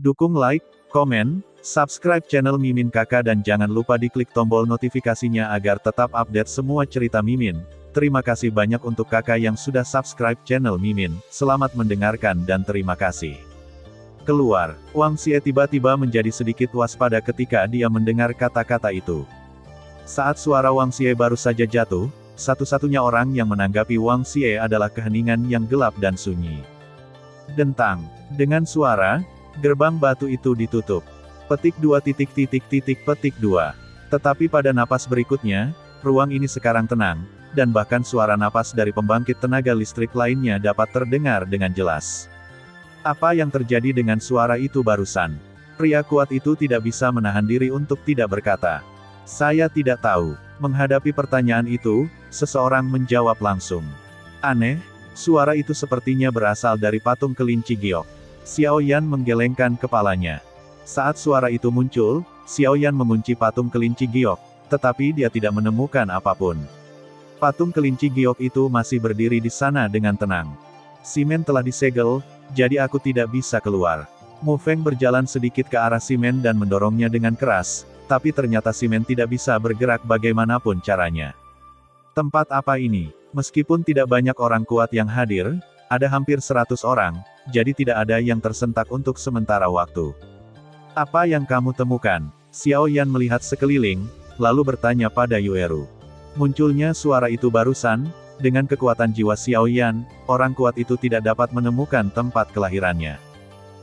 Dukung like, komen, subscribe channel Mimin Kakak dan jangan lupa diklik tombol notifikasinya agar tetap update semua cerita Mimin. Terima kasih banyak untuk kakak yang sudah subscribe channel Mimin. Selamat mendengarkan dan terima kasih. Keluar, Wang Xie tiba-tiba menjadi sedikit waspada ketika dia mendengar kata-kata itu. Saat suara Wang Xie baru saja jatuh, satu-satunya orang yang menanggapi Wang Xie adalah keheningan yang gelap dan sunyi. Dentang. Dengan suara, gerbang batu itu ditutup. Petik 2 petik 2. Tetapi pada napas berikutnya, ruang ini sekarang tenang, dan bahkan suara napas dari pembangkit tenaga listrik lainnya dapat terdengar dengan jelas. Apa yang terjadi dengan suara itu barusan? Pria kuat itu tidak bisa menahan diri untuk tidak berkata. Saya tidak tahu. Menghadapi pertanyaan itu, seseorang menjawab langsung. Aneh, suara itu sepertinya berasal dari patung kelinci giok. Xiao Yan menggelengkan kepalanya. Saat suara itu muncul, Xiao Yan mengunci patung kelinci giok, tetapi dia tidak menemukan apapun. Patung kelinci giok itu masih berdiri di sana dengan tenang. Simen telah disegel, jadi aku tidak bisa keluar. Mu Feng berjalan sedikit ke arah simen dan mendorongnya dengan keras, tapi ternyata simen tidak bisa bergerak bagaimanapun caranya. Tempat apa ini? Meskipun tidak banyak orang kuat yang hadir, ada hampir 100 orang, jadi tidak ada yang tersentak untuk sementara waktu. Apa yang kamu temukan? Xiao Yan melihat sekeliling, lalu bertanya pada Yueru. Munculnya suara itu barusan, dengan kekuatan jiwa Xiao Yan, orang kuat itu tidak dapat menemukan tempat kelahirannya.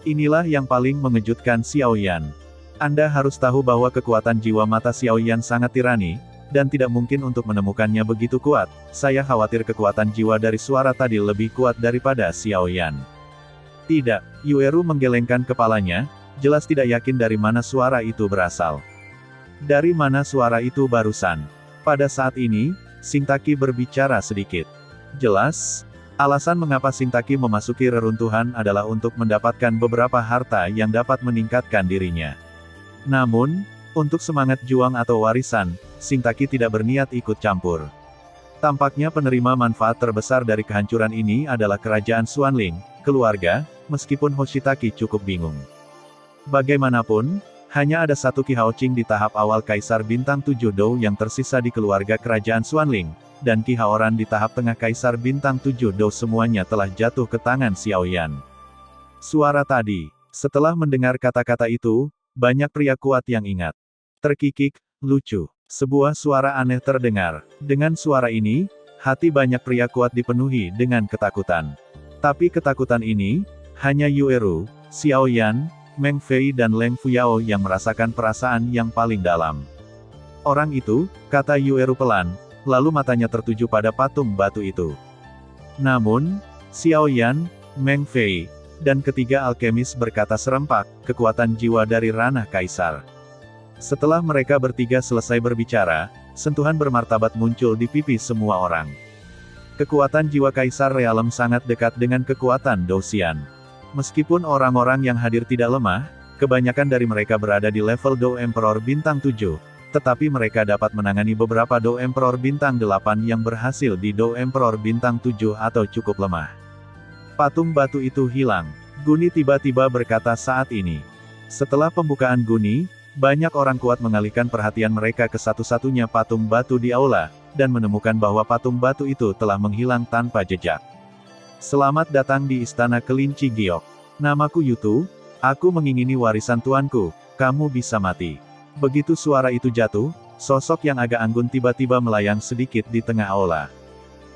Inilah yang paling mengejutkan Xiao Yan. Anda harus tahu bahwa kekuatan jiwa mata Xiao Yan sangat tirani, dan tidak mungkin untuk menemukannya begitu kuat. Saya khawatir kekuatan jiwa dari suara tadi lebih kuat daripada Xiao Yan. Tidak, Yueru menggelengkan kepalanya, jelas tidak yakin dari mana suara itu berasal. Dari mana suara itu barusan? Pada saat ini, Xingtaqi berbicara sedikit. Jelas, alasan mengapa Xingtaqi memasuki reruntuhan adalah untuk mendapatkan beberapa harta yang dapat meningkatkan dirinya. Namun, untuk semangat juang atau warisan, Xingtaqi tidak berniat ikut campur. Tampaknya penerima manfaat terbesar dari kehancuran ini adalah kerajaan Xuanling, keluarga, meskipun Hoshitaki cukup bingung. Bagaimanapun, hanya ada satu Qi Haoqing di tahap awal Kaisar Bintang 7 Dou yang tersisa di keluarga kerajaan Xuanling, dan Qi Haoran di tahap tengah Kaisar Bintang 7 Dou semuanya telah jatuh ke tangan Xiao Yan. Suara tadi, setelah mendengar kata-kata itu, banyak pria kuat yang ingat. Terkikik, lucu. Sebuah suara aneh terdengar. Dengan suara ini, hati banyak pria kuat dipenuhi dengan ketakutan. Tapi ketakutan ini, hanya Yueru, Xiao Yan, Meng Fei dan Leng Fuyao yang merasakan perasaan yang paling dalam. Orang itu, kata Yueru pelan, lalu matanya tertuju pada patung batu itu. Namun, Xiao Yan, Meng Fei, dan ketiga alkemis berkata serempak, kekuatan jiwa dari ranah kaisar. Setelah mereka bertiga selesai berbicara, sentuhan bermartabat muncul di pipi semua orang. Kekuatan jiwa Kaisar Realem sangat dekat dengan kekuatan Dou Xian. Meskipun orang-orang yang hadir tidak lemah, kebanyakan dari mereka berada di level Dou Emperor Bintang 7, tetapi mereka dapat menangani beberapa Dou Emperor Bintang 8 yang berhasil di Dou Emperor Bintang 7 atau cukup lemah. Patung batu itu hilang. Guni tiba-tiba berkata saat ini. Setelah pembukaan Guni, banyak orang kuat mengalihkan perhatian mereka ke satu-satunya patung batu di aula, dan menemukan bahwa patung batu itu telah menghilang tanpa jejak. Selamat datang di Istana Kelinci Giok. Namaku Yutu, aku mengingini warisan tuanku, kamu bisa mati. Begitu suara itu jatuh, sosok yang agak anggun tiba-tiba melayang sedikit di tengah aula.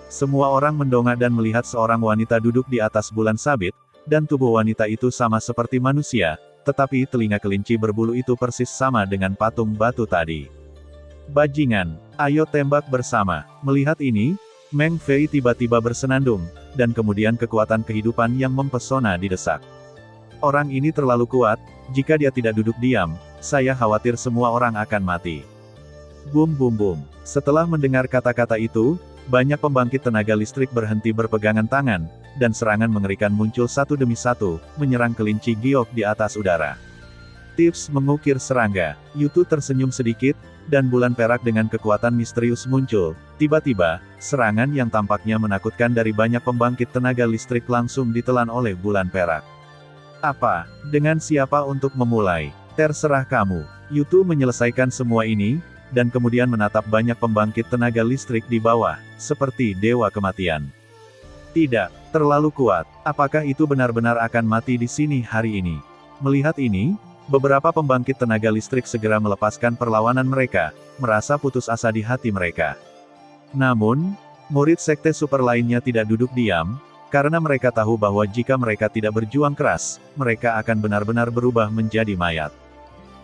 Semua orang mendongak dan melihat seorang wanita duduk di atas bulan sabit, dan tubuh wanita itu sama seperti manusia, tetapi telinga kelinci berbulu itu persis sama dengan patung batu tadi. Bajingan, ayo tembak bersama. Melihat ini, Meng Fei tiba-tiba bersenandung, dan kemudian kekuatan kehidupan yang mempesona didesak. Orang ini terlalu kuat, jika dia tidak duduk diam, saya khawatir semua orang akan mati. Bum bum bum. Setelah mendengar kata-kata itu, banyak pembangkit tenaga listrik berhenti berpegangan tangan, dan serangan mengerikan muncul satu demi satu, menyerang kelinci giok di atas udara. Tips mengukir serangga. Yutu tersenyum sedikit, dan bulan perak dengan kekuatan misterius muncul. Tiba-tiba, serangan yang tampaknya menakutkan dari banyak pembangkit tenaga listrik langsung ditelan oleh bulan perak. Apa? Dengan siapa untuk memulai? Terserah kamu. Yutu menyelesaikan semua ini, dan kemudian menatap banyak pembangkit tenaga listrik di bawah, seperti dewa kematian. Tidak, terlalu kuat. Apakah itu benar-benar akan mati di sini hari ini? Melihat ini, beberapa pembangkit tenaga listrik segera melepaskan perlawanan mereka, merasa putus asa di hati mereka. Namun, murid sekte super lainnya tidak duduk diam, karena mereka tahu bahwa jika mereka tidak berjuang keras, mereka akan benar-benar berubah menjadi mayat.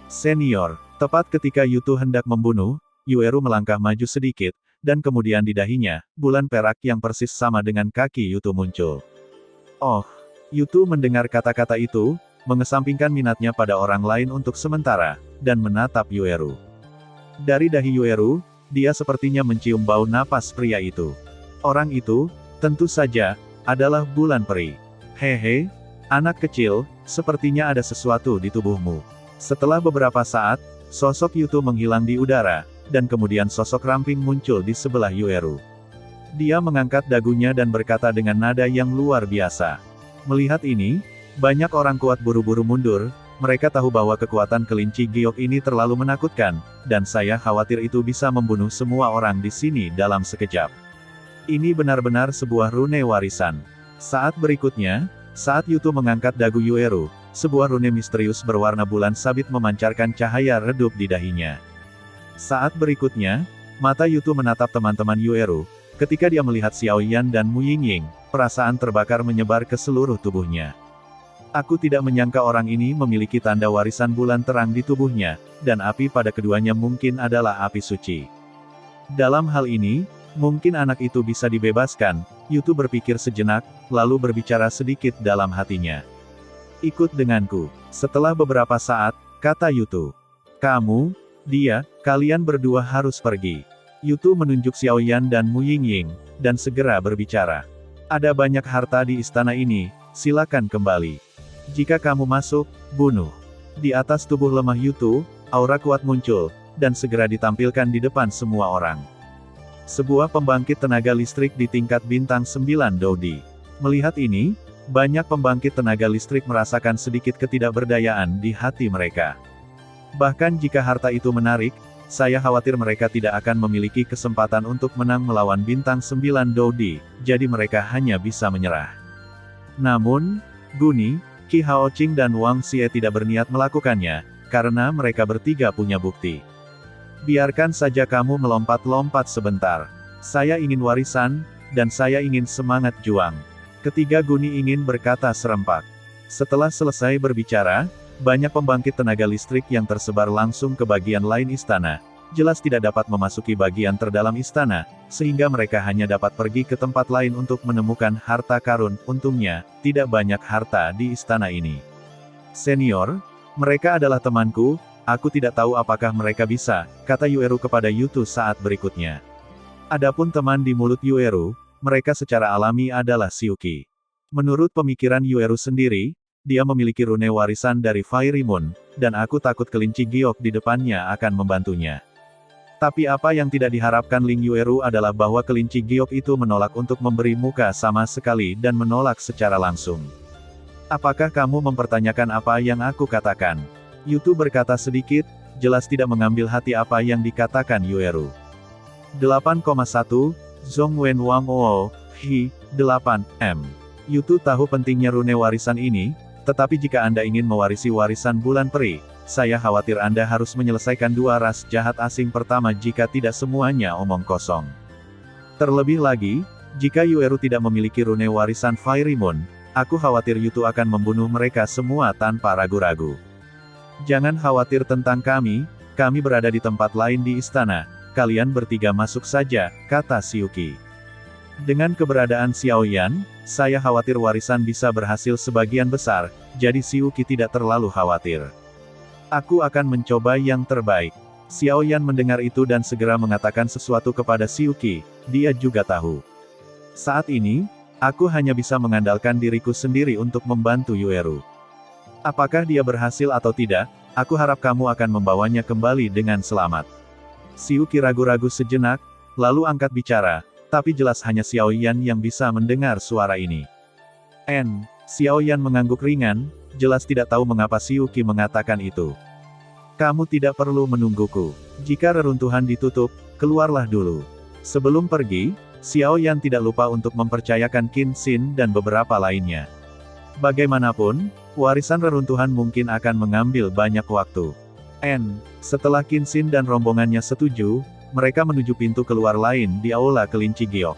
Senior, tepat ketika Yutu hendak membunuh, Yueru melangkah maju sedikit, dan kemudian di dahinya, bulan perak yang persis sama dengan kaki Yutu muncul. Oh, Yutu mendengar kata-kata itu, mengesampingkan minatnya pada orang lain untuk sementara, dan menatap Yueru. Dari dahi Yueru, dia sepertinya mencium bau napas pria itu. Orang itu, tentu saja, adalah bulan peri. Hehe, anak kecil, sepertinya ada sesuatu di tubuhmu. Setelah beberapa saat, sosok Yutu menghilang di udara, dan kemudian sosok ramping muncul di sebelah Yueru. Dia mengangkat dagunya dan berkata dengan nada yang luar biasa. Melihat ini, banyak orang kuat buru-buru mundur, mereka tahu bahwa kekuatan kelinci giok ini terlalu menakutkan, dan saya khawatir itu bisa membunuh semua orang di sini dalam sekejap. Ini benar-benar sebuah rune warisan. Saat berikutnya, saat Yutu mengangkat dagu Yueru, sebuah rune misterius berwarna bulan sabit memancarkan cahaya redup di dahinya. Saat berikutnya, mata Yutu menatap teman-teman Yueru. Ketika dia melihat Xiao Yan dan Mu Yingying, perasaan terbakar menyebar ke seluruh tubuhnya. Aku tidak menyangka orang ini memiliki tanda warisan bulan terang di tubuhnya, dan api pada keduanya mungkin adalah api suci. Dalam hal ini, mungkin anak itu bisa dibebaskan. Yutu berpikir sejenak, lalu berbicara sedikit dalam hatinya. Ikut denganku. Setelah beberapa saat, kata Yutu. Kamu, dia, kalian berdua harus pergi. Yutu menunjuk Xiao Yan dan Mu Yingying, dan segera berbicara. Ada banyak harta di istana ini, silakan kembali. Jika kamu masuk, bunuh. Di atas tubuh lemah Yutu, aura kuat muncul, dan segera ditampilkan di depan semua orang. Sebuah pembangkit tenaga listrik di tingkat bintang 9 Doudi. Melihat ini, banyak pembangkit tenaga listrik merasakan sedikit ketidakberdayaan di hati mereka. Bahkan jika harta itu menarik, saya khawatir mereka tidak akan memiliki kesempatan untuk menang melawan bintang 9 Doudi, jadi mereka hanya bisa menyerah. Namun, Guni, Qi Haoqing dan Wang Xie tidak berniat melakukannya, karena mereka bertiga punya bukti. Biarkan saja kamu melompat-lompat sebentar. Saya ingin warisan, dan saya ingin semangat juang. Ketiga Guni ingin berkata serempak. Setelah selesai berbicara, banyak pembangkit tenaga listrik yang tersebar langsung ke bagian lain istana, jelas tidak dapat memasuki bagian terdalam istana, sehingga mereka hanya dapat pergi ke tempat lain untuk menemukan harta karun. Untungnya, tidak banyak harta di istana ini. Senior, mereka adalah temanku, aku tidak tahu apakah mereka bisa, kata Yueru kepada Yutu saat berikutnya. Adapun teman di mulut Yueru, mereka secara alami adalah Xiuqi. Menurut pemikiran Yueru sendiri, dia memiliki rune warisan dari Fairy Moon, dan aku takut kelinci giok di depannya akan membantunya. Tapi apa yang tidak diharapkan Ling Yueru adalah bahwa kelinci giok itu menolak untuk memberi muka sama sekali dan menolak secara langsung. Apakah kamu mempertanyakan apa yang aku katakan? Yutu berkata sedikit, jelas tidak mengambil hati apa yang dikatakan Yueru. 8,1, Zhongwen Wang Oo, Hi, 8M. Yutu tahu pentingnya rune warisan ini, tetapi jika Anda ingin mewarisi warisan bulan peri, saya khawatir Anda harus menyelesaikan dua ras jahat asing pertama jika tidak semuanya omong kosong. Terlebih lagi, jika Yueru tidak memiliki rune warisan Fairy Moon, aku khawatir Yutu akan membunuh mereka semua tanpa ragu-ragu. Jangan khawatir tentang kami berada di tempat lain di istana, kalian bertiga masuk saja, kata Xiuqi. Dengan keberadaan Xiao Yan, saya khawatir warisan bisa berhasil sebagian besar, jadi Xiuqi tidak terlalu khawatir. Aku akan mencoba yang terbaik. Xiao Yan mendengar itu dan segera mengatakan sesuatu kepada Xiuqi, dia juga tahu. Saat ini, aku hanya bisa mengandalkan diriku sendiri untuk membantu Yueru. Apakah dia berhasil atau tidak, aku harap kamu akan membawanya kembali dengan selamat. Xiuqi ragu-ragu sejenak, lalu angkat bicara, tapi jelas hanya Xiao Yan yang bisa mendengar suara ini. Xiao Yan mengangguk ringan, jelas tidak tahu mengapa Xiu Qi mengatakan itu. Kamu tidak perlu menungguku. Jika reruntuhan ditutup, keluarlah dulu. Sebelum pergi, Xiao Yan tidak lupa untuk mempercayakan Qin Xin dan beberapa lainnya. Bagaimanapun, warisan reruntuhan mungkin akan mengambil banyak waktu. Setelah Qin Xin dan rombongannya setuju, mereka menuju pintu keluar lain di Aula Kelinci Giok.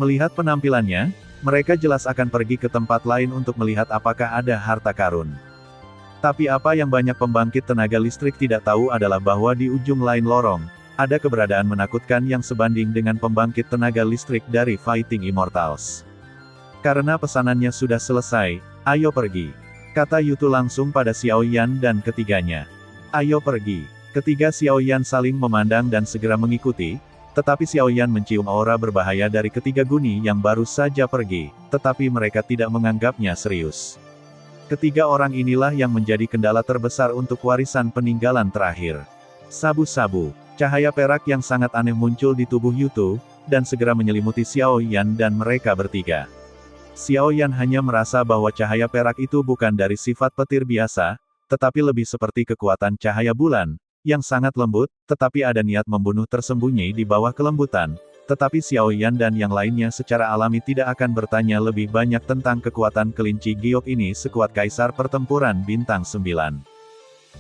Melihat penampilannya, mereka jelas akan pergi ke tempat lain untuk melihat apakah ada harta karun. Tapi apa yang banyak pembangkit tenaga listrik tidak tahu adalah bahwa di ujung lain lorong, ada keberadaan menakutkan yang sebanding dengan pembangkit tenaga listrik dari Fighting Immortals. Karena pesanannya sudah selesai, ayo pergi. Kata Yutu langsung pada Xiao Yan dan ketiganya. Ayo pergi. Ketiga Xiao Yan saling memandang dan segera mengikuti, tetapi Xiao Yan mencium aura berbahaya dari ketiga guni yang baru saja pergi, tetapi mereka tidak menganggapnya serius. Ketiga orang inilah yang menjadi kendala terbesar untuk warisan peninggalan terakhir. Sabu-sabu, cahaya perak yang sangat aneh muncul di tubuh Yutu, dan segera menyelimuti Xiao Yan dan mereka bertiga. Xiao Yan hanya merasa bahwa cahaya perak itu bukan dari sifat petir biasa, tetapi lebih seperti kekuatan cahaya bulan, yang sangat lembut, tetapi ada niat membunuh tersembunyi di bawah kelembutan. Tetapi Xiao Yan dan yang lainnya secara alami tidak akan bertanya lebih banyak tentang kekuatan kelinci giok ini sekuat Kaisar Pertempuran Bintang 9.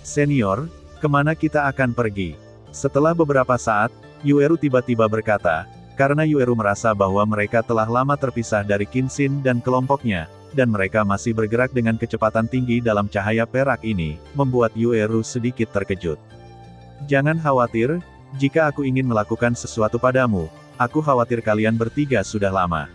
Senior, kemana kita akan pergi? Setelah beberapa saat, Yueru tiba-tiba berkata, karena Yueru merasa bahwa mereka telah lama terpisah dari Qin Xin dan kelompoknya, dan mereka masih bergerak dengan kecepatan tinggi dalam cahaya perak ini, membuat Yueru sedikit terkejut. Jangan khawatir, jika aku ingin melakukan sesuatu padamu, aku khawatir kalian bertiga sudah lama.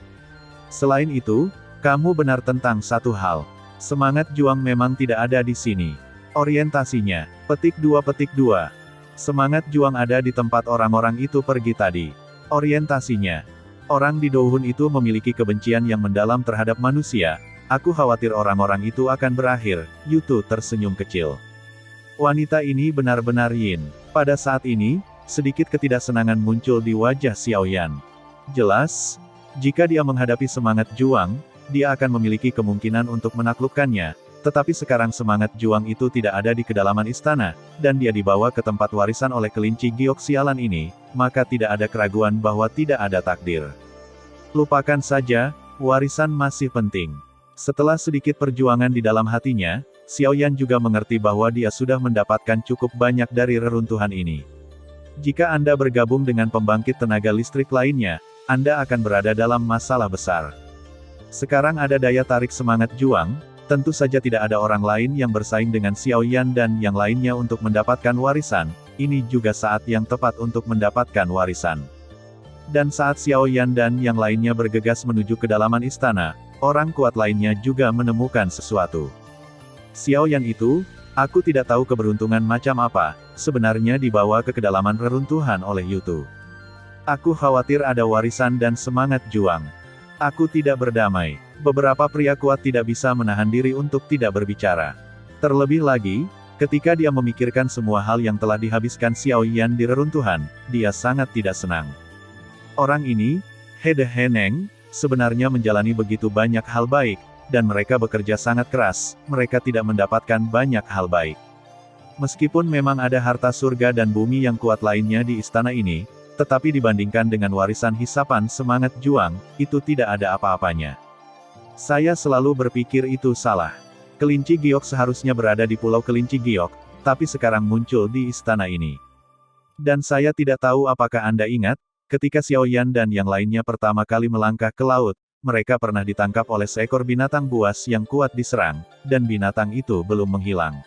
Selain itu, kamu benar tentang satu hal. Semangat juang memang tidak ada di sini. Orientasinya, petik 2. Semangat juang ada di tempat orang-orang itu pergi tadi. Orientasinya, orang di Douhun itu memiliki kebencian yang mendalam terhadap manusia. Aku khawatir orang-orang itu akan berakhir. Yutu tersenyum kecil. Wanita ini benar-benar yin. Pada saat ini, sedikit ketidaksenangan muncul di wajah Xiao Yan. Jelas, jika dia menghadapi semangat juang, dia akan memiliki kemungkinan untuk menaklukkannya, tetapi sekarang semangat juang itu tidak ada di kedalaman istana, dan dia dibawa ke tempat warisan oleh kelinci giok sialan ini, maka tidak ada keraguan bahwa tidak ada takdir. Lupakan saja, warisan masih penting. Setelah sedikit perjuangan di dalam hatinya, Xiao Yan juga mengerti bahwa dia sudah mendapatkan cukup banyak dari reruntuhan ini. Jika Anda bergabung dengan pembangkit tenaga listrik lainnya, Anda akan berada dalam masalah besar. Sekarang ada daya tarik semangat juang, tentu saja tidak ada orang lain yang bersaing dengan Xiao Yan dan yang lainnya untuk mendapatkan warisan, ini juga saat yang tepat untuk mendapatkan warisan. Dan saat Xiao Yan dan yang lainnya bergegas menuju kedalaman istana, orang kuat lainnya juga menemukan sesuatu. Xiao Yan itu, aku tidak tahu keberuntungan macam apa, sebenarnya dibawa ke kedalaman reruntuhan oleh Yutu. Aku khawatir ada warisan dan semangat juang. Aku tidak berdamai. Beberapa pria kuat tidak bisa menahan diri untuk tidak berbicara. Terlebih lagi, ketika dia memikirkan semua hal yang telah dihabiskan Xiao Yan di reruntuhan, dia sangat tidak senang. Orang ini, He De Heneng, sebenarnya menjalani begitu banyak hal baik, dan mereka bekerja sangat keras, mereka tidak mendapatkan banyak hal baik. Meskipun memang ada harta surga dan bumi yang kuat lainnya di istana ini, tetapi dibandingkan dengan warisan hisapan semangat juang, itu tidak ada apa-apanya. Saya selalu berpikir itu salah. Kelinci giok seharusnya berada di Pulau Kelinci Giok, tapi sekarang muncul di istana ini. Dan saya tidak tahu apakah Anda ingat, ketika Xiao Yan dan yang lainnya pertama kali melangkah ke laut, mereka pernah ditangkap oleh seekor binatang buas yang kuat diserang, dan binatang itu belum menghilang.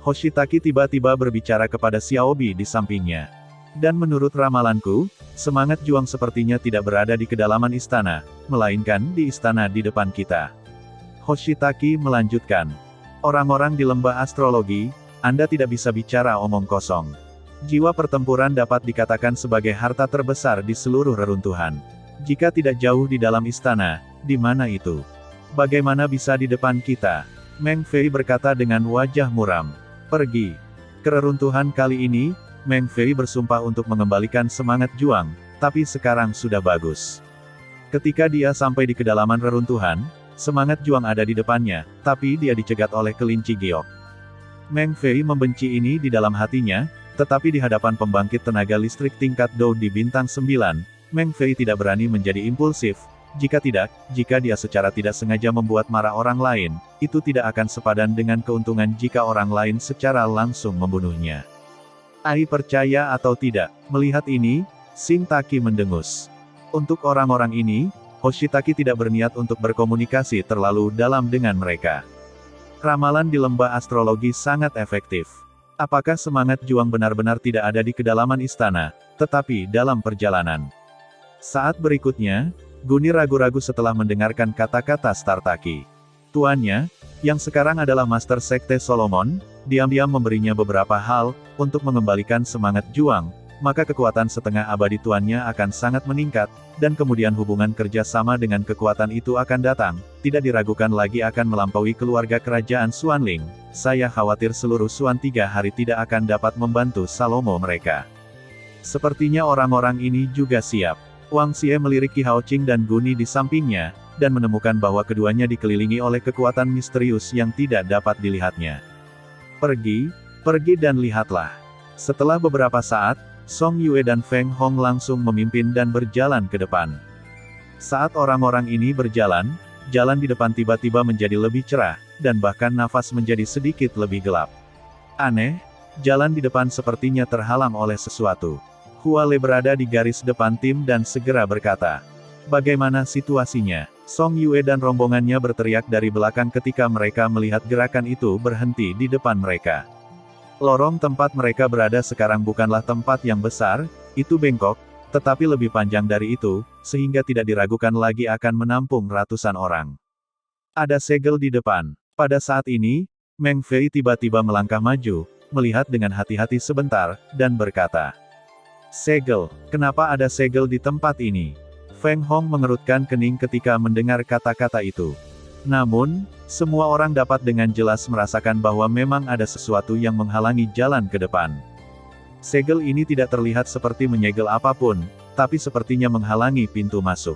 Hoshitaki tiba-tiba berbicara kepada Xiaobi di sampingnya. Dan menurut ramalanku, semangat juang sepertinya tidak berada di kedalaman istana, melainkan di istana di depan kita. Hoshitaki melanjutkan. Orang-orang di lembah astrologi, Anda tidak bisa bicara omong kosong. Jiwa pertempuran dapat dikatakan sebagai harta terbesar di seluruh reruntuhan. Jika tidak jauh di dalam istana, di mana itu? Bagaimana bisa di depan kita? Meng Fei berkata dengan wajah muram. Pergi. Ke reruntuhan kali ini, Meng Fei bersumpah untuk mengembalikan semangat juang, tapi sekarang sudah bagus. Ketika dia sampai di kedalaman reruntuhan, Semangat juang ada di depannya, tapi dia dicegat oleh kelinci giok. Meng Fei membenci ini di dalam hatinya, tetapi di hadapan pembangkit tenaga listrik tingkat Dou di bintang 9, Meng Fei tidak berani menjadi impulsif. Jika dia secara tidak sengaja membuat marah orang lain, itu tidak akan sepadan dengan keuntungan jika orang lain secara langsung membunuhnya. Ai percaya atau tidak, melihat ini, Sing Taki mendengus. Untuk orang-orang ini, Hoshitaki tidak berniat untuk berkomunikasi terlalu dalam dengan mereka. Ramalan di lembah astrologi sangat efektif. Apakah semangat juang benar-benar tidak ada di kedalaman istana, tetapi dalam perjalanan? Saat berikutnya, Guni ragu-ragu setelah mendengarkan kata-kata Startaki. Tuannya, yang sekarang adalah Master Sekte Solomon, diam-diam memberinya beberapa hal, untuk mengembalikan semangat juang, maka kekuatan setengah abadi tuannya akan sangat meningkat, dan kemudian hubungan kerja sama dengan kekuatan itu akan datang, tidak diragukan lagi akan melampaui keluarga kerajaan Xuanling. Saya khawatir seluruh Xuan 3 hari tidak akan dapat membantu Salomo mereka. Sepertinya orang-orang ini juga siap. Wang Xie melirik Qi Haoqing dan Guni di sampingnya, dan menemukan bahwa keduanya dikelilingi oleh kekuatan misterius yang tidak dapat dilihatnya. Pergi dan lihatlah. Setelah beberapa saat, Song Yue dan Feng Hong langsung memimpin dan berjalan ke depan. Saat orang-orang ini berjalan, jalan di depan tiba-tiba menjadi lebih cerah, dan bahkan nafas menjadi sedikit lebih gelap. Aneh, jalan di depan sepertinya terhalang oleh sesuatu. Hua Le berada di garis depan tim dan segera berkata, "Bagaimana situasinya?" Song Yue dan rombongannya berteriak dari belakang ketika mereka melihat gerakan itu berhenti di depan mereka. Lorong tempat mereka berada sekarang bukanlah tempat yang besar, itu bengkok, tetapi lebih panjang dari itu, sehingga tidak diragukan lagi akan menampung ratusan orang. Ada segel di depan. Pada saat ini, Meng Fei tiba-tiba melangkah maju, melihat dengan hati-hati sebentar, dan berkata, "Segel, kenapa ada segel di tempat ini?" Feng Hong mengerutkan kening ketika mendengar kata-kata itu. Namun, semua orang dapat dengan jelas merasakan bahwa memang ada sesuatu yang menghalangi jalan ke depan. Segel ini tidak terlihat seperti menyegel apapun, tapi sepertinya menghalangi pintu masuk.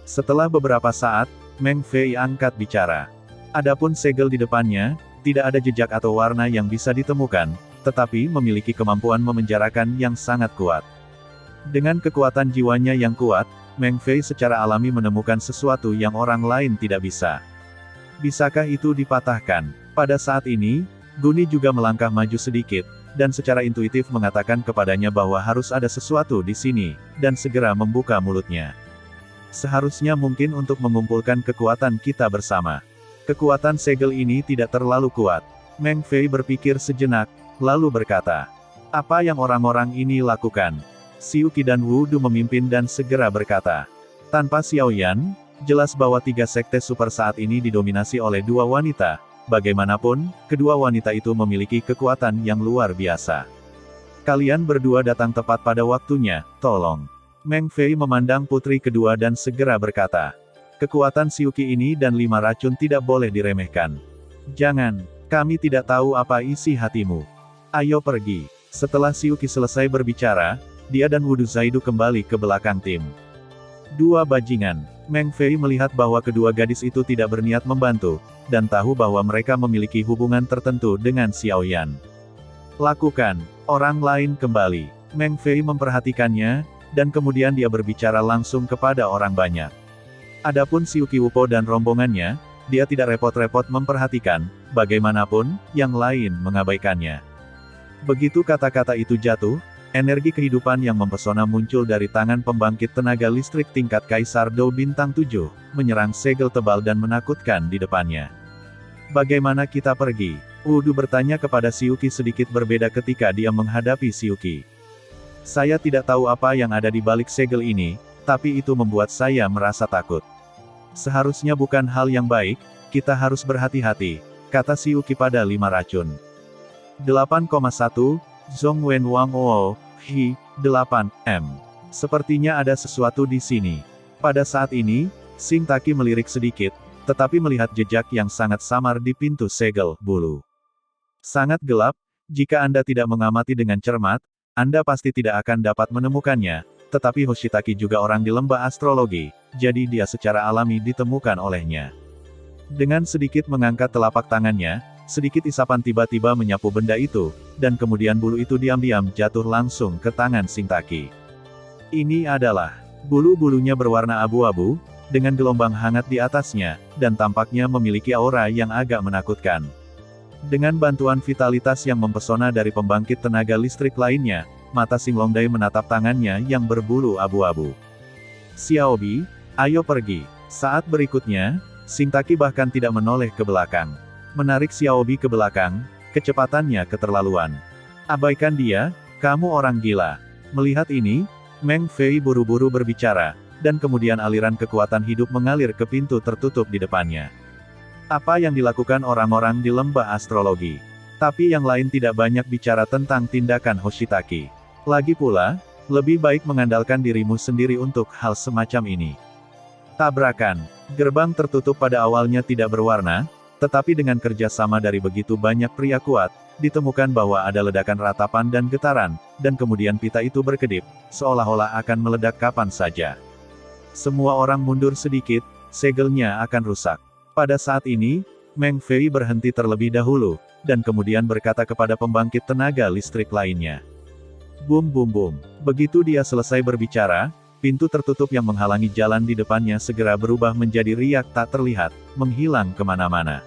Setelah beberapa saat, Meng Fei angkat bicara. Adapun segel di depannya, tidak ada jejak atau warna yang bisa ditemukan, tetapi memiliki kemampuan memenjarakan yang sangat kuat. Dengan kekuatan jiwanya yang kuat, Meng Fei secara alami menemukan sesuatu yang orang lain tidak bisa. Bisakah itu dipatahkan? Pada saat ini, Guni juga melangkah maju sedikit, dan secara intuitif mengatakan kepadanya bahwa harus ada sesuatu di sini, dan segera membuka mulutnya. Seharusnya mungkin untuk mengumpulkan kekuatan kita bersama. Kekuatan segel ini tidak terlalu kuat. Meng Fei berpikir sejenak, lalu berkata, "Apa yang orang-orang ini lakukan?" Xiu Qi dan Wu Du memimpin dan segera berkata, "Tanpa Xiao Yan, jelas bahwa 3 sekte super saat ini didominasi oleh 2 wanita. Bagaimanapun, kedua wanita itu memiliki kekuatan yang luar biasa. Kalian berdua datang tepat pada waktunya, tolong." Meng Fei memandang putri kedua dan segera berkata, "Kekuatan Xiu Qi ini dan 5 racun tidak boleh diremehkan. Jangan, kami tidak tahu apa isi hatimu. Ayo pergi." Setelah Xiu Qi selesai berbicara, dia dan Wudu Zaidu kembali ke belakang tim. 2 bajingan. Meng Fei melihat bahwa kedua gadis itu tidak berniat membantu, dan tahu bahwa mereka memiliki hubungan tertentu dengan Xiao Yan. "Lakukan." Orang lain kembali. Meng Fei memperhatikannya, dan kemudian dia berbicara langsung kepada orang banyak. Adapun Xiu Qi Wupo dan rombongannya, dia tidak repot-repot memperhatikan, bagaimanapun, yang lain mengabaikannya. Begitu kata-kata itu jatuh, energi kehidupan yang mempesona muncul dari tangan pembangkit tenaga listrik tingkat Kaisar Dou bintang 7, menyerang segel tebal dan menakutkan di depannya. "Bagaimana kita pergi?" Wudu bertanya kepada Xiu Qi sedikit berbeda ketika dia menghadapi Xiu Qi. "Saya tidak tahu apa yang ada di balik segel ini, tapi itu membuat saya merasa takut. Seharusnya bukan hal yang baik, kita harus berhati-hati," kata Xiu Qi pada 5 racun. 8,1, Zhong Wen Wang O, Hi, 8, M. Sepertinya ada sesuatu di sini. Pada saat ini, Sing Taki melirik sedikit, tetapi melihat jejak yang sangat samar di pintu segel bulu. Sangat gelap, jika Anda tidak mengamati dengan cermat, Anda pasti tidak akan dapat menemukannya, tetapi Hoshitaki juga orang di lembah astrologi, jadi dia secara alami ditemukan olehnya. Dengan sedikit mengangkat telapak tangannya, sedikit isapan tiba-tiba menyapu benda itu, dan kemudian bulu itu diam-diam jatuh langsung ke tangan Singtaki. Ini adalah bulu-bulunya berwarna abu-abu, dengan gelombang hangat di atasnya, dan tampaknya memiliki aura yang agak menakutkan. Dengan bantuan vitalitas yang mempesona dari pembangkit tenaga listrik lainnya, mata Sing Longdai menatap tangannya yang berbulu abu-abu. Xiaobi, ayo pergi. Saat berikutnya, Singtaki bahkan tidak menoleh ke belakang. Menarik Xiaobi ke belakang, kecepatannya keterlaluan. Abaikan dia, kamu orang gila. Melihat ini, Meng Fei buru-buru berbicara, dan kemudian aliran kekuatan hidup mengalir ke pintu tertutup di depannya. Apa yang dilakukan orang-orang di lembah astrologi? Tapi yang lain tidak banyak bicara tentang tindakan Hoshitaki. Lagi pula, lebih baik mengandalkan dirimu sendiri untuk hal semacam ini. Tabrakan. Gerbang tertutup pada awalnya tidak berwarna, tetapi dengan kerja sama dari begitu banyak pria kuat, ditemukan bahwa ada ledakan ratapan dan getaran, dan kemudian pita itu berkedip, seolah-olah akan meledak kapan saja. Semua orang mundur sedikit, segelnya akan rusak. Pada saat ini, Meng Fei berhenti terlebih dahulu, dan kemudian berkata kepada pembangkit tenaga listrik lainnya. Bum bum bum. Begitu dia selesai berbicara, pintu tertutup yang menghalangi jalan di depannya segera berubah menjadi riak tak terlihat, menghilang kemana-mana.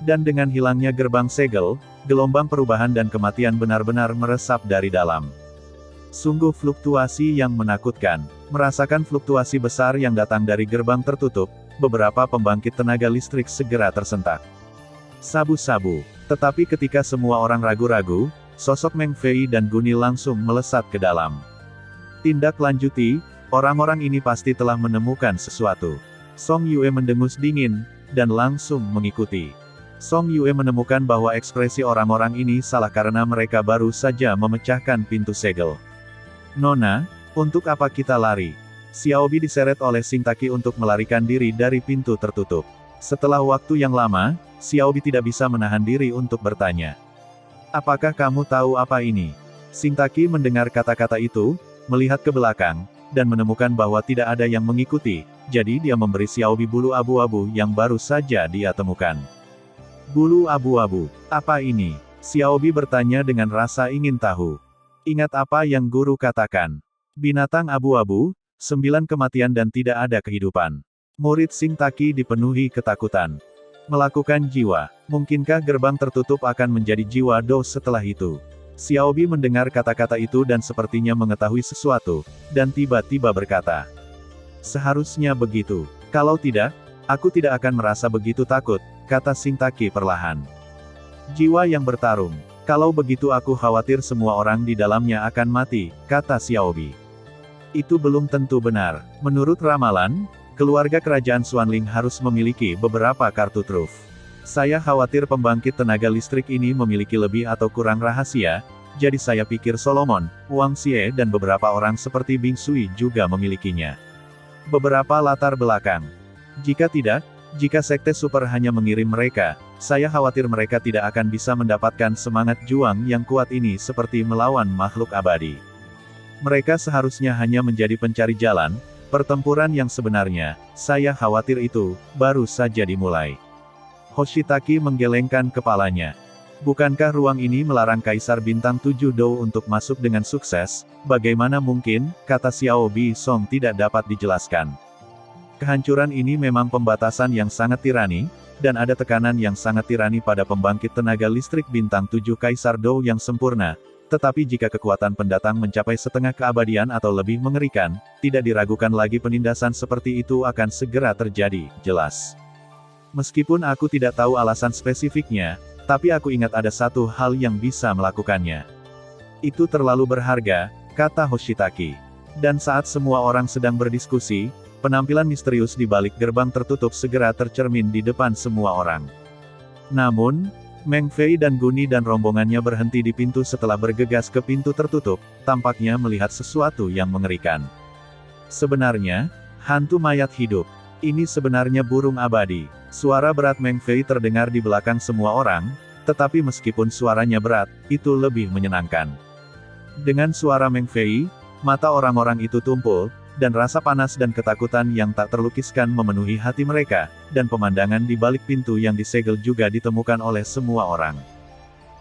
Dan dengan hilangnya gerbang segel, gelombang perubahan dan kematian benar-benar meresap dari dalam. Sungguh fluktuasi yang menakutkan. Merasakan fluktuasi besar yang datang dari gerbang tertutup, beberapa pembangkit tenaga listrik segera tersentak. Sabu-sabu. Tetapi ketika semua orang ragu-ragu, sosok Meng Fei dan Guni langsung melesat ke dalam. Tindak lanjuti, orang-orang ini pasti telah menemukan sesuatu. Song Yue mendengus dingin, dan langsung mengikuti. Song Yue menemukan bahwa ekspresi orang-orang ini salah karena mereka baru saja memecahkan pintu segel. Nona, untuk apa kita lari? Xiaobi diseret oleh Singtaki untuk melarikan diri dari pintu tertutup. Setelah waktu yang lama, Xiaobi tidak bisa menahan diri untuk bertanya. Apakah kamu tahu apa ini? Singtaki mendengar kata-kata itu, melihat ke belakang, dan menemukan bahwa tidak ada yang mengikuti, jadi dia memberi Xiaobi bulu abu-abu yang baru saja dia temukan. Bulu abu-abu, apa ini? Xiaobi bertanya dengan rasa ingin tahu. Ingat apa yang guru katakan. Binatang abu-abu, 9 kematian dan tidak ada kehidupan. Murid Singtaki dipenuhi ketakutan. Melakukan jiwa. Mungkinkah gerbang tertutup akan menjadi jiwa Do setelah itu? Xiaobi mendengar kata-kata itu dan sepertinya mengetahui sesuatu, dan tiba-tiba berkata. Seharusnya begitu. Kalau tidak, aku tidak akan merasa begitu takut, kata Singtaki perlahan. Jiwa yang bertarung. Kalau begitu aku khawatir semua orang di dalamnya akan mati, kata Xiaobi. Itu belum tentu benar. Menurut ramalan, keluarga kerajaan Xuanling harus memiliki beberapa kartu truf. Saya khawatir pembangkit tenaga listrik ini memiliki lebih atau kurang rahasia, jadi saya pikir Solomon, Wang Xie dan beberapa orang seperti Bing Sui juga memilikinya. Beberapa latar belakang. Jika tidak, jika Sekte Super hanya mengirim mereka, saya khawatir mereka tidak akan bisa mendapatkan semangat juang yang kuat ini seperti melawan makhluk abadi. Mereka seharusnya hanya menjadi pencari jalan, pertempuran yang sebenarnya, saya khawatir itu, baru saja dimulai. Hoshitaki menggelengkan kepalanya. Bukankah ruang ini melarang Kaisar Bintang 7 Dou untuk masuk dengan sukses? Bagaimana mungkin, kata Xiao Bi Song tidak dapat dijelaskan. Kehancuran ini memang pembatasan yang sangat tirani, dan ada tekanan yang sangat tirani pada pembangkit tenaga listrik Bintang 7 Kaisar Dou yang sempurna, tetapi jika kekuatan pendatang mencapai setengah keabadian atau lebih mengerikan, tidak diragukan lagi penindasan seperti itu akan segera terjadi, jelas. Meskipun aku tidak tahu alasan spesifiknya, tapi aku ingat ada satu hal yang bisa melakukannya. Itu terlalu berharga, kata Hoshitaki. Dan saat semua orang sedang berdiskusi, penampilan misterius di balik gerbang tertutup segera tercermin di depan semua orang. Namun, Meng Fei dan Guni dan rombongannya berhenti di pintu setelah bergegas ke pintu tertutup, tampaknya melihat sesuatu yang mengerikan. Sebenarnya, hantu mayat hidup. Ini sebenarnya burung abadi. Suara berat Meng Fei terdengar di belakang semua orang, tetapi meskipun suaranya berat, itu lebih menyenangkan. Dengan suara Meng Fei, mata orang-orang itu tumpul, dan rasa panas dan ketakutan yang tak terlukiskan memenuhi hati mereka, dan pemandangan di balik pintu yang disegel juga ditemukan oleh semua orang.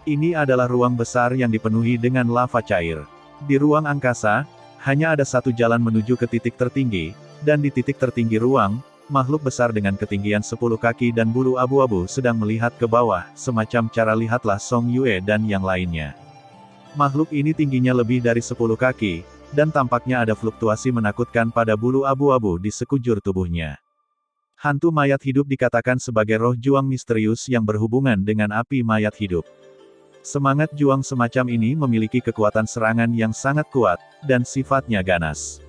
Ini adalah ruang besar yang dipenuhi dengan lava cair. Di ruang angkasa, hanya ada satu jalan menuju ke titik tertinggi, dan di titik tertinggi ruang, makhluk besar dengan ketinggian 10 kaki dan bulu abu-abu sedang melihat ke bawah, semacam cara lihatlah Song Yue dan yang lainnya. Makhluk ini tingginya lebih dari 10 kaki, dan tampaknya ada fluktuasi menakutkan pada bulu abu-abu di sekujur tubuhnya. Hantu mayat hidup dikatakan sebagai roh juang misterius yang berhubungan dengan api mayat hidup. Semangat juang semacam ini memiliki kekuatan serangan yang sangat kuat, dan sifatnya ganas.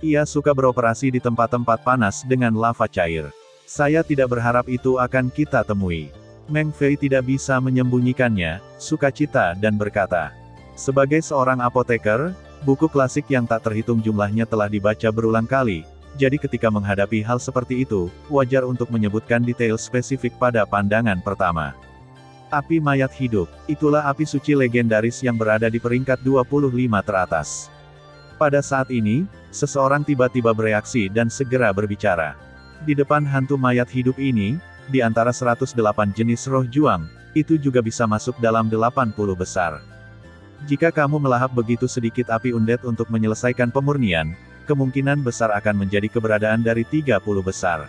Ia suka beroperasi di tempat-tempat panas dengan lava cair. Saya tidak berharap itu akan kita temui. Meng Fei tidak bisa menyembunyikannya, sukacita dan berkata. Sebagai seorang apoteker, buku klasik yang tak terhitung jumlahnya telah dibaca berulang kali, jadi ketika menghadapi hal seperti itu, wajar untuk menyebutkan detail spesifik pada pandangan pertama. Api mayat hidup, itulah api suci legendaris yang berada di peringkat 25 teratas. Pada saat ini, seseorang tiba-tiba bereaksi dan segera berbicara. Di depan hantu mayat hidup ini, di antara 108 jenis roh juang, itu juga bisa masuk dalam 80 besar. Jika kamu melahap begitu sedikit api undead untuk menyelesaikan pemurnian, kemungkinan besar akan menjadi keberadaan dari 30 besar.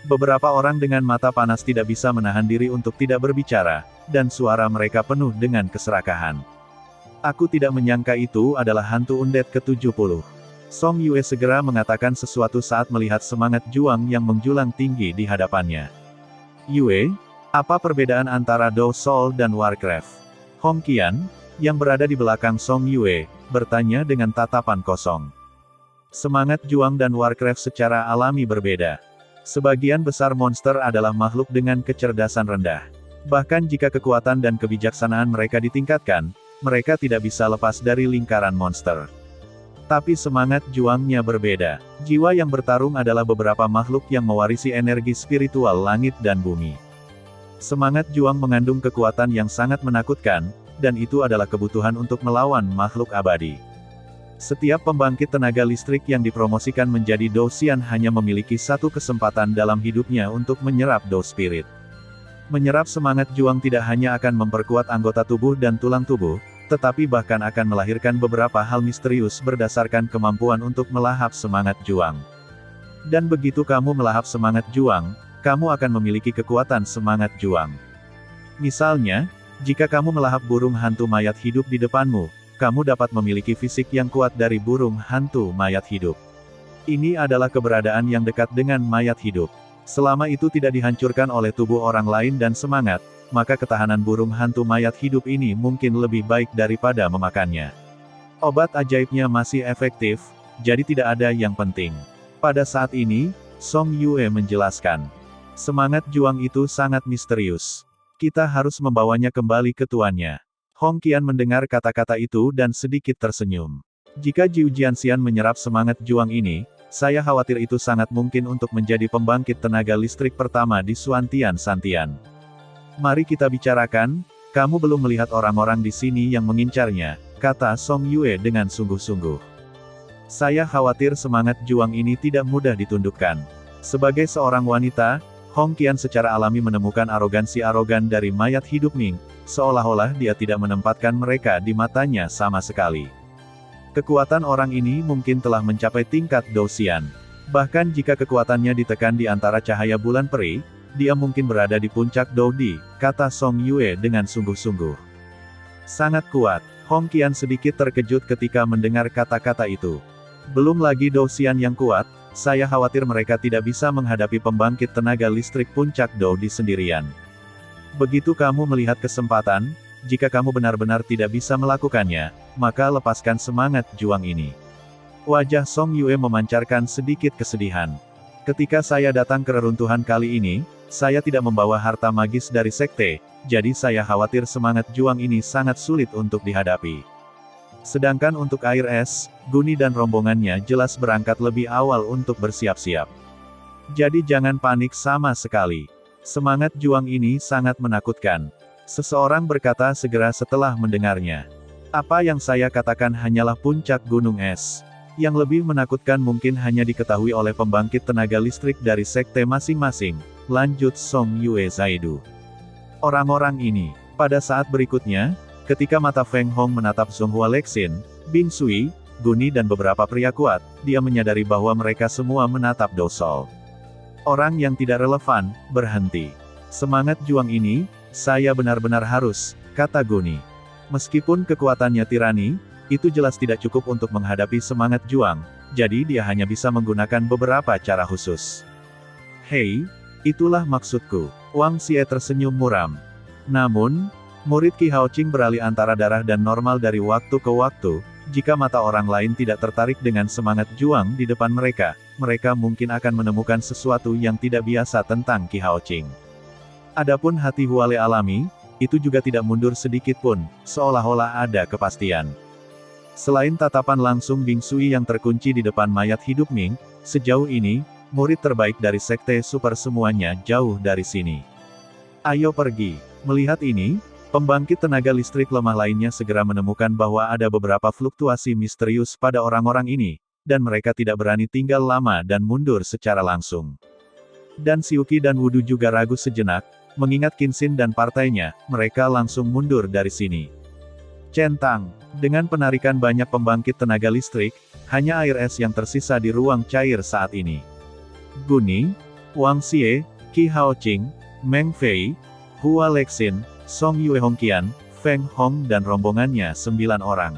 Beberapa orang dengan mata panas tidak bisa menahan diri untuk tidak berbicara, dan suara mereka penuh dengan keserakahan. Aku tidak menyangka itu adalah hantu undead ke-70. Song Yue segera mengatakan sesuatu saat melihat semangat juang yang menjulang tinggi di hadapannya. Yue, apa perbedaan antara Do Soul dan Warcraft? Hong Qian, yang berada di belakang Song Yue, bertanya dengan tatapan kosong. Semangat juang dan Warcraft secara alami berbeda. Sebagian besar monster adalah makhluk dengan kecerdasan rendah. Bahkan jika kekuatan dan kebijaksanaan mereka ditingkatkan, mereka tidak bisa lepas dari lingkaran monster. Tapi semangat juangnya berbeda. Jiwa yang bertarung adalah beberapa makhluk yang mewarisi energi spiritual langit dan bumi. Semangat juang mengandung kekuatan yang sangat menakutkan, dan itu adalah kebutuhan untuk melawan makhluk abadi. Setiap pembangkit tenaga listrik yang dipromosikan menjadi Do Xian hanya memiliki satu kesempatan dalam hidupnya untuk menyerap Do Spirit. Menyerap semangat juang tidak hanya akan memperkuat anggota tubuh dan tulang tubuh, tetapi bahkan akan melahirkan beberapa hal misterius berdasarkan kemampuan untuk melahap semangat juang. Dan begitu kamu melahap semangat juang, kamu akan memiliki kekuatan semangat juang. Misalnya, jika kamu melahap burung hantu mayat hidup di depanmu, kamu dapat memiliki fisik yang kuat dari burung hantu mayat hidup. Ini adalah keberadaan yang dekat dengan mayat hidup. Selama itu tidak dihancurkan oleh tubuh orang lain dan semangat, maka ketahanan burung hantu mayat hidup ini mungkin lebih baik daripada memakannya. Obat ajaibnya masih efektif, jadi tidak ada yang penting. Pada saat ini, Song Yue menjelaskan. Semangat juang itu sangat misterius. Kita harus membawanya kembali ke tuannya. Hong Qian mendengar kata-kata itu dan sedikit tersenyum. Jika Jiu Jianxian menyerap semangat juang ini, saya khawatir itu sangat mungkin untuk menjadi pembangkit tenaga listrik pertama di Suantian Santian. Mari kita bicarakan, kamu belum melihat orang-orang di sini yang mengincarnya, kata Song Yue dengan sungguh-sungguh. Saya khawatir semangat juang ini tidak mudah ditundukkan. Sebagai seorang wanita, Hong Qian secara alami menemukan arogansi arogan dari mayat hidup Ming, seolah-olah dia tidak menempatkan mereka di matanya sama sekali. Kekuatan orang ini mungkin telah mencapai tingkat Do Xian. Bahkan jika kekuatannya ditekan di antara cahaya bulan peri, dia mungkin berada di puncak Do Di, kata Song Yue dengan sungguh-sungguh. Sangat kuat. Hong Qian sedikit terkejut ketika mendengar kata-kata itu. Belum lagi Do Xian yang kuat, saya khawatir mereka tidak bisa menghadapi pembangkit tenaga listrik puncak Do Di sendirian. Begitu kamu melihat kesempatan, jika kamu benar-benar tidak bisa melakukannya, maka lepaskan semangat juang ini. Wajah Song Yue memancarkan sedikit kesedihan. Ketika saya datang ke reruntuhan kali ini, saya tidak membawa harta magis dari sekte, jadi saya khawatir semangat juang ini sangat sulit untuk dihadapi. Sedangkan untuk air es, Guni dan rombongannya jelas berangkat lebih awal untuk bersiap-siap. Jadi jangan panik sama sekali. Semangat juang ini sangat menakutkan. Seseorang berkata segera setelah mendengarnya. Apa yang saya katakan hanyalah puncak gunung es. Yang lebih menakutkan mungkin hanya diketahui oleh pembangkit tenaga listrik dari sekte masing-masing, lanjut Song Yue Zaidu. Orang-orang ini, pada saat berikutnya, ketika mata Feng Hong menatap Zonghua Lexin, Bing Sui, Guni dan beberapa pria kuat, dia menyadari bahwa mereka semua menatap Do Sol. Orang yang tidak relevan, berhenti. Semangat juang ini, saya benar-benar harus, kata Guni. Meskipun kekuatannya tirani, itu jelas tidak cukup untuk menghadapi semangat juang, jadi dia hanya bisa menggunakan beberapa cara khusus. Hei, itulah maksudku, Wang Xie tersenyum muram. Namun, murid Qi Haoqing beralih antara darah dan normal dari waktu ke waktu, jika mata orang lain tidak tertarik dengan semangat juang di depan mereka, mereka mungkin akan menemukan sesuatu yang tidak biasa tentang Qi Haoqing. Adapun hati Huale alami, itu juga tidak mundur sedikit pun, seolah-olah ada kepastian. Selain tatapan langsung Bing Sui yang terkunci di depan mayat hidup Ming, sejauh ini, murid terbaik dari sekte super semuanya jauh dari sini. Ayo pergi. Melihat ini, pembangkit tenaga listrik lemah lainnya segera menemukan bahwa ada beberapa fluktuasi misterius pada orang-orang ini, dan mereka tidak berani tinggal lama dan mundur secara langsung. Dan Xiuqi dan Wudu juga ragu sejenak, mengingat Qinxin dan partainya, mereka langsung mundur dari sini. Centang, dengan penarikan banyak pembangkit tenaga listrik, hanya air es yang tersisa di ruang cair saat ini. Guni, Wang Xie, Qi Haoqing, Meng Fei, Hua Lexin, Song Yue Hongqian, Feng Hong dan rombongannya 9 orang.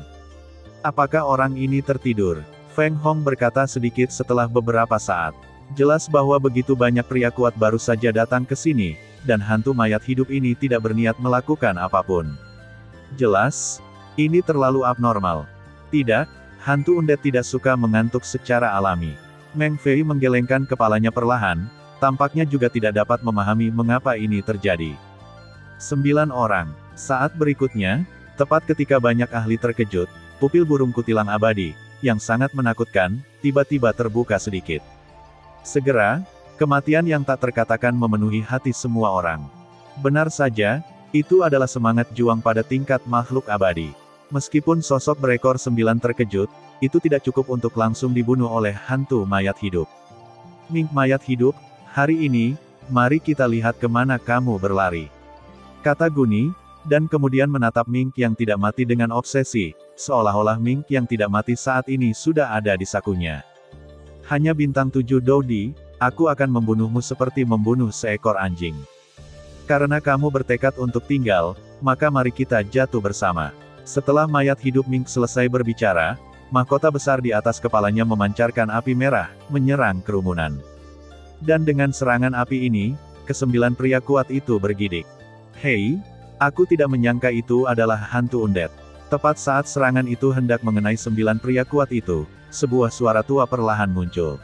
Apakah orang ini tertidur? Feng Hong berkata sedikit setelah beberapa saat. Jelas bahwa begitu banyak pria kuat baru saja datang ke sini, dan hantu mayat hidup ini tidak berniat melakukan apapun. Jelas, ini terlalu abnormal. Tidak, hantu undead tidak suka mengantuk secara alami. Meng Fei menggelengkan kepalanya perlahan, tampaknya juga tidak dapat memahami mengapa ini terjadi. 9 orang. Saat berikutnya, tepat ketika banyak ahli terkejut, pupil burung kutilang abadi, yang sangat menakutkan, tiba-tiba terbuka sedikit. Segera, kematian yang tak terkatakan memenuhi hati semua orang. Benar saja, itu adalah semangat juang pada tingkat makhluk abadi. Meskipun sosok berekor 9 terkejut, itu tidak cukup untuk langsung dibunuh oleh hantu mayat hidup. Ming mayat hidup, hari ini, mari kita lihat kemana kamu berlari. Kata Guni, dan kemudian menatap Ming yang tidak mati dengan obsesi, seolah-olah Ming yang tidak mati saat ini sudah ada di sakunya. Hanya bintang 7 Dodi, aku akan membunuhmu seperti membunuh seekor anjing. Karena kamu bertekad untuk tinggal, maka mari kita jatuh bersama. Setelah mayat hidup Ming selesai berbicara, mahkota besar di atas kepalanya memancarkan api merah, menyerang kerumunan. Dan dengan serangan api ini, ke-9 pria kuat itu bergidik. Hei, aku tidak menyangka itu adalah hantu undead. Tepat saat serangan itu hendak mengenai 9 pria kuat itu, sebuah suara tua perlahan muncul.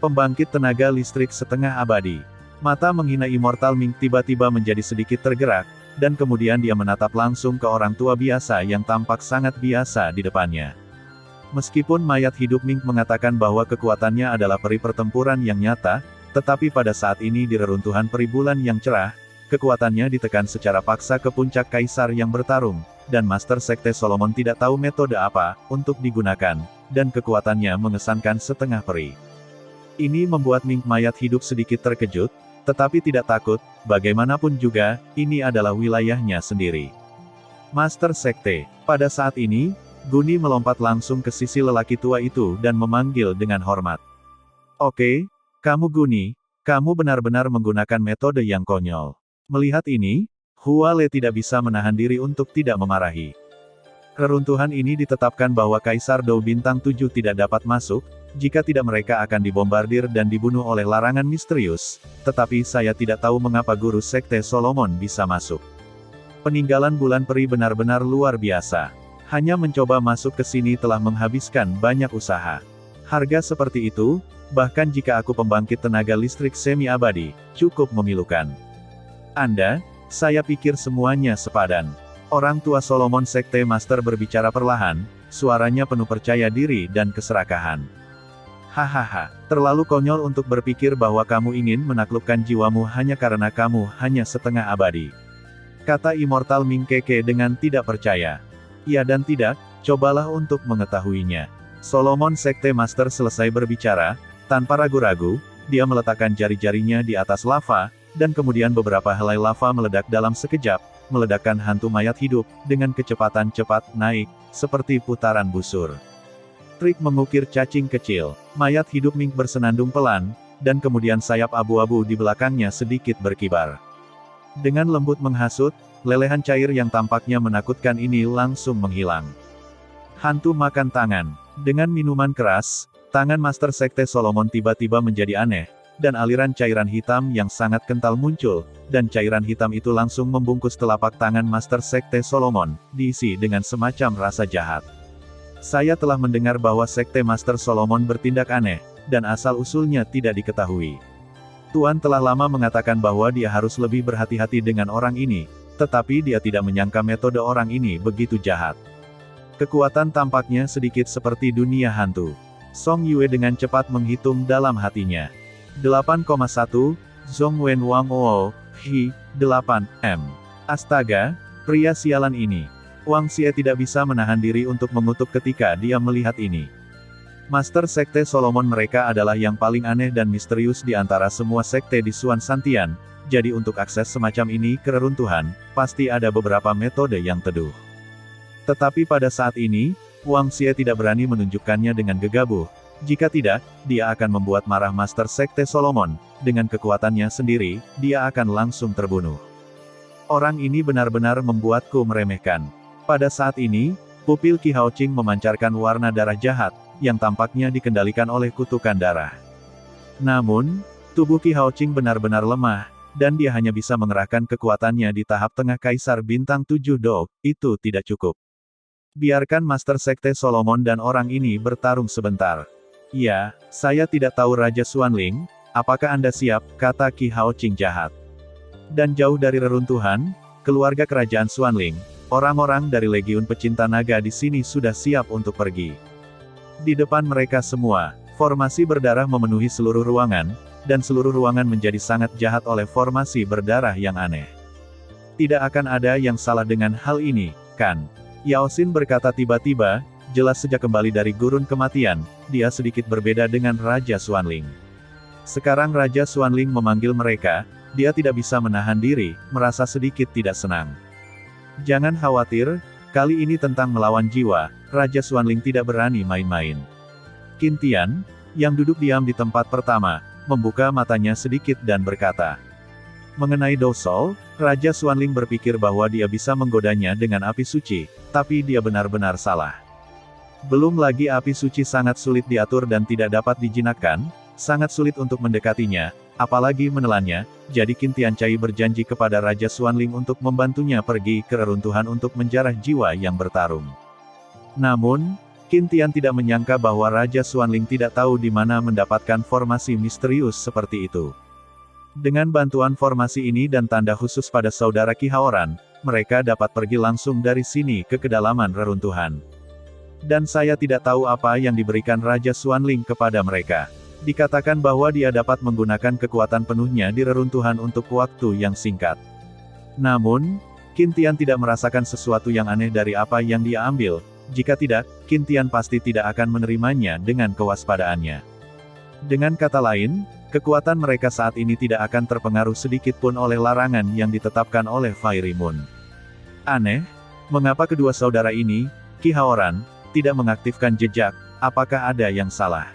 Pembangkit tenaga listrik setengah abadi. Mata menghina Immortal Ming tiba-tiba menjadi sedikit tergerak, dan kemudian dia menatap langsung ke orang tua biasa yang tampak sangat biasa di depannya. Meskipun mayat hidup Ming mengatakan bahwa kekuatannya adalah peri pertempuran yang nyata, tetapi pada saat ini di reruntuhan peri bulan yang cerah, kekuatannya ditekan secara paksa ke puncak kaisar yang bertarung, dan Master Sekte Solomon tidak tahu metode apa untuk digunakan, dan kekuatannya mengesankan setengah peri. Ini membuat Ming mayat hidup sedikit terkejut, tetapi tidak takut, bagaimanapun juga, ini adalah wilayahnya sendiri. Master Sekte, pada saat ini, Guni melompat langsung ke sisi lelaki tua itu dan memanggil dengan hormat. Oke, kamu Guni, kamu benar-benar menggunakan metode yang konyol. Melihat ini, Hua Le tidak bisa menahan diri untuk tidak memarahi. Reruntuhan ini ditetapkan bahwa Kaisar Dou Bintang 7 tidak dapat masuk, jika tidak mereka akan dibombardir dan dibunuh oleh larangan misterius, tetapi saya tidak tahu mengapa guru Sekte Solomon bisa masuk. Peninggalan bulan peri benar-benar luar biasa. Hanya mencoba masuk ke sini telah menghabiskan banyak usaha. Harga seperti itu, bahkan jika aku pembangkit tenaga listrik semi-abadi, cukup memilukan. Saya pikir semuanya sepadan. Orang tua Solomon Sekte Master berbicara perlahan, suaranya penuh percaya diri dan keserakahan. Hahaha, terlalu konyol untuk berpikir bahwa kamu ingin menaklukkan jiwamu hanya karena kamu hanya setengah abadi. Kata Immortal Ming Keke dengan tidak percaya. Ya dan tidak, cobalah untuk mengetahuinya. Solomon Sekte Master selesai berbicara, tanpa ragu-ragu, dia meletakkan jari-jarinya di atas lava, dan kemudian beberapa helai lava meledak dalam sekejap, meledakkan hantu mayat hidup, dengan kecepatan cepat naik, seperti putaran busur. Trik mengukir cacing kecil, mayat hidup Ming bersenandung pelan, dan kemudian sayap abu-abu di belakangnya sedikit berkibar. Dengan lembut menghasut, lelehan cair yang tampaknya menakutkan ini langsung menghilang. Hantu makan tangan. Dengan minuman keras, tangan Master Sekte Solomon tiba-tiba menjadi aneh, dan aliran cairan hitam yang sangat kental muncul, dan cairan hitam itu langsung membungkus telapak tangan Master Sekte Solomon, diisi dengan semacam rasa jahat. Saya telah mendengar bahwa Sekte Master Solomon bertindak aneh, dan asal-usulnya tidak diketahui. Tuan telah lama mengatakan bahwa dia harus lebih berhati-hati dengan orang ini, tetapi dia tidak menyangka metode orang ini begitu jahat. Kekuatan tampaknya sedikit seperti dunia hantu. Song Yue dengan cepat menghitung dalam hatinya. 8,1, Zhong Wen Wang Oo, Hi, 8, M. Astaga, pria sialan ini. Wang Xie tidak bisa menahan diri untuk mengutuk ketika dia melihat ini. Master Sekte Solomon mereka adalah yang paling aneh dan misterius di antara semua sekte di Suan Santian, jadi untuk akses semacam ini ke reruntuhan, pasti ada beberapa metode yang teduh. Tetapi pada saat ini, Wang Xie tidak berani menunjukkannya dengan gegabah. Jika tidak, dia akan membuat marah Master Sekte Solomon. Dengan kekuatannya sendiri, dia akan langsung terbunuh. Orang ini benar-benar membuatku meremehkan. Pada saat ini, pupil Qi Haoqing memancarkan warna darah jahat, yang tampaknya dikendalikan oleh kutukan darah. Namun, tubuh Qi Haoqing benar-benar lemah, dan dia hanya bisa mengerahkan kekuatannya di tahap tengah Kaisar Bintang 7 Do, itu tidak cukup. Biarkan Master Sekte Solomon dan orang ini bertarung sebentar. Ya, saya tidak tahu Raja Xuanling, apakah Anda siap, kata Qi Haoqing jahat. Dan jauh dari reruntuhan, keluarga kerajaan Xuanling, orang-orang dari Legiun Pecinta Naga di sini sudah siap untuk pergi. Di depan mereka semua, formasi berdarah memenuhi seluruh ruangan, dan seluruh ruangan menjadi sangat jahat oleh formasi berdarah yang aneh. Tidak akan ada yang salah dengan hal ini, kan? Yao Xin berkata tiba-tiba, jelas sejak kembali dari gurun kematian, dia sedikit berbeda dengan Raja Xuanling. Sekarang Raja Xuanling memanggil mereka, dia tidak bisa menahan diri, merasa sedikit tidak senang. Jangan khawatir, kali ini tentang melawan jiwa, Raja Xuanling tidak berani main-main. Qin Tian, yang duduk diam di tempat pertama, membuka matanya sedikit dan berkata, mengenai Do Sol, Raja Xuanling berpikir bahwa dia bisa menggodanya dengan api suci, tapi dia benar-benar salah. Belum lagi api suci sangat sulit diatur dan tidak dapat dijinakkan, sangat sulit untuk mendekatinya, apalagi menelannya, jadi Qin Tianchai berjanji kepada Raja Xuanling untuk membantunya pergi ke reruntuhan untuk menjarah jiwa yang bertarung. Namun, Qin Tian tidak menyangka bahwa Raja Xuanling tidak tahu di mana mendapatkan formasi misterius seperti itu. Dengan bantuan formasi ini dan tanda khusus pada saudara Qi Haoran, mereka dapat pergi langsung dari sini ke kedalaman reruntuhan. Dan saya tidak tahu apa yang diberikan Raja Xuanling kepada mereka. Dikatakan bahwa dia dapat menggunakan kekuatan penuhnya di reruntuhan untuk waktu yang singkat. Namun, Qin Tian tidak merasakan sesuatu yang aneh dari apa yang dia ambil. Jika tidak, Qin Tian pasti tidak akan menerimanya dengan kewaspadaannya. Dengan kata lain, kekuatan mereka saat ini tidak akan terpengaruh sedikit pun oleh larangan yang ditetapkan oleh Fairy Moon. Aneh, mengapa kedua saudara ini, Qi Haoran, tidak mengaktifkan jejak, apakah ada yang salah?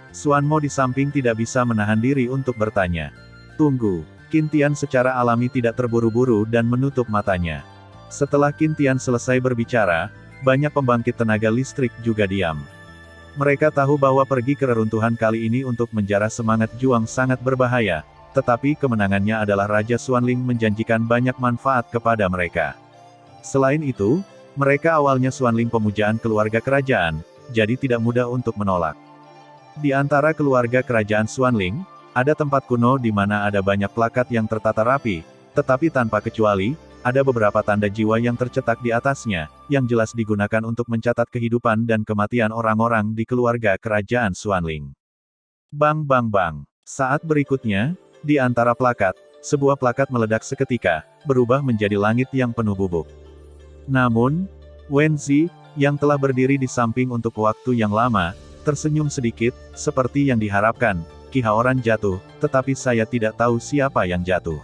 Xuanmo di samping tidak bisa menahan diri untuk bertanya. Tunggu, Qin Tian secara alami tidak terburu-buru dan menutup matanya. Setelah Qin Tian selesai berbicara, banyak pembangkit tenaga listrik juga diam. Mereka tahu bahwa pergi ke reruntuhan kali ini untuk menjarah semangat juang sangat berbahaya, tetapi kemenangannya adalah Raja Xuanling menjanjikan banyak manfaat kepada mereka. Selain itu, mereka awalnya Xuanling pemujaan keluarga kerajaan, jadi tidak mudah untuk menolak. Di antara keluarga kerajaan Xuanling, ada tempat kuno di mana ada banyak plakat yang tertata rapi, tetapi tanpa kecuali, ada beberapa tanda jiwa yang tercetak di atasnya, yang jelas digunakan untuk mencatat kehidupan dan kematian orang-orang di keluarga kerajaan Xuanling. Bang bang bang. Saat berikutnya, di antara plakat, sebuah plakat meledak seketika, berubah menjadi langit yang penuh bubuk. Namun, Wen Zi, yang telah berdiri di samping untuk waktu yang lama, tersenyum sedikit, seperti yang diharapkan. Qi Haoran jatuh, tetapi saya tidak tahu siapa yang jatuh.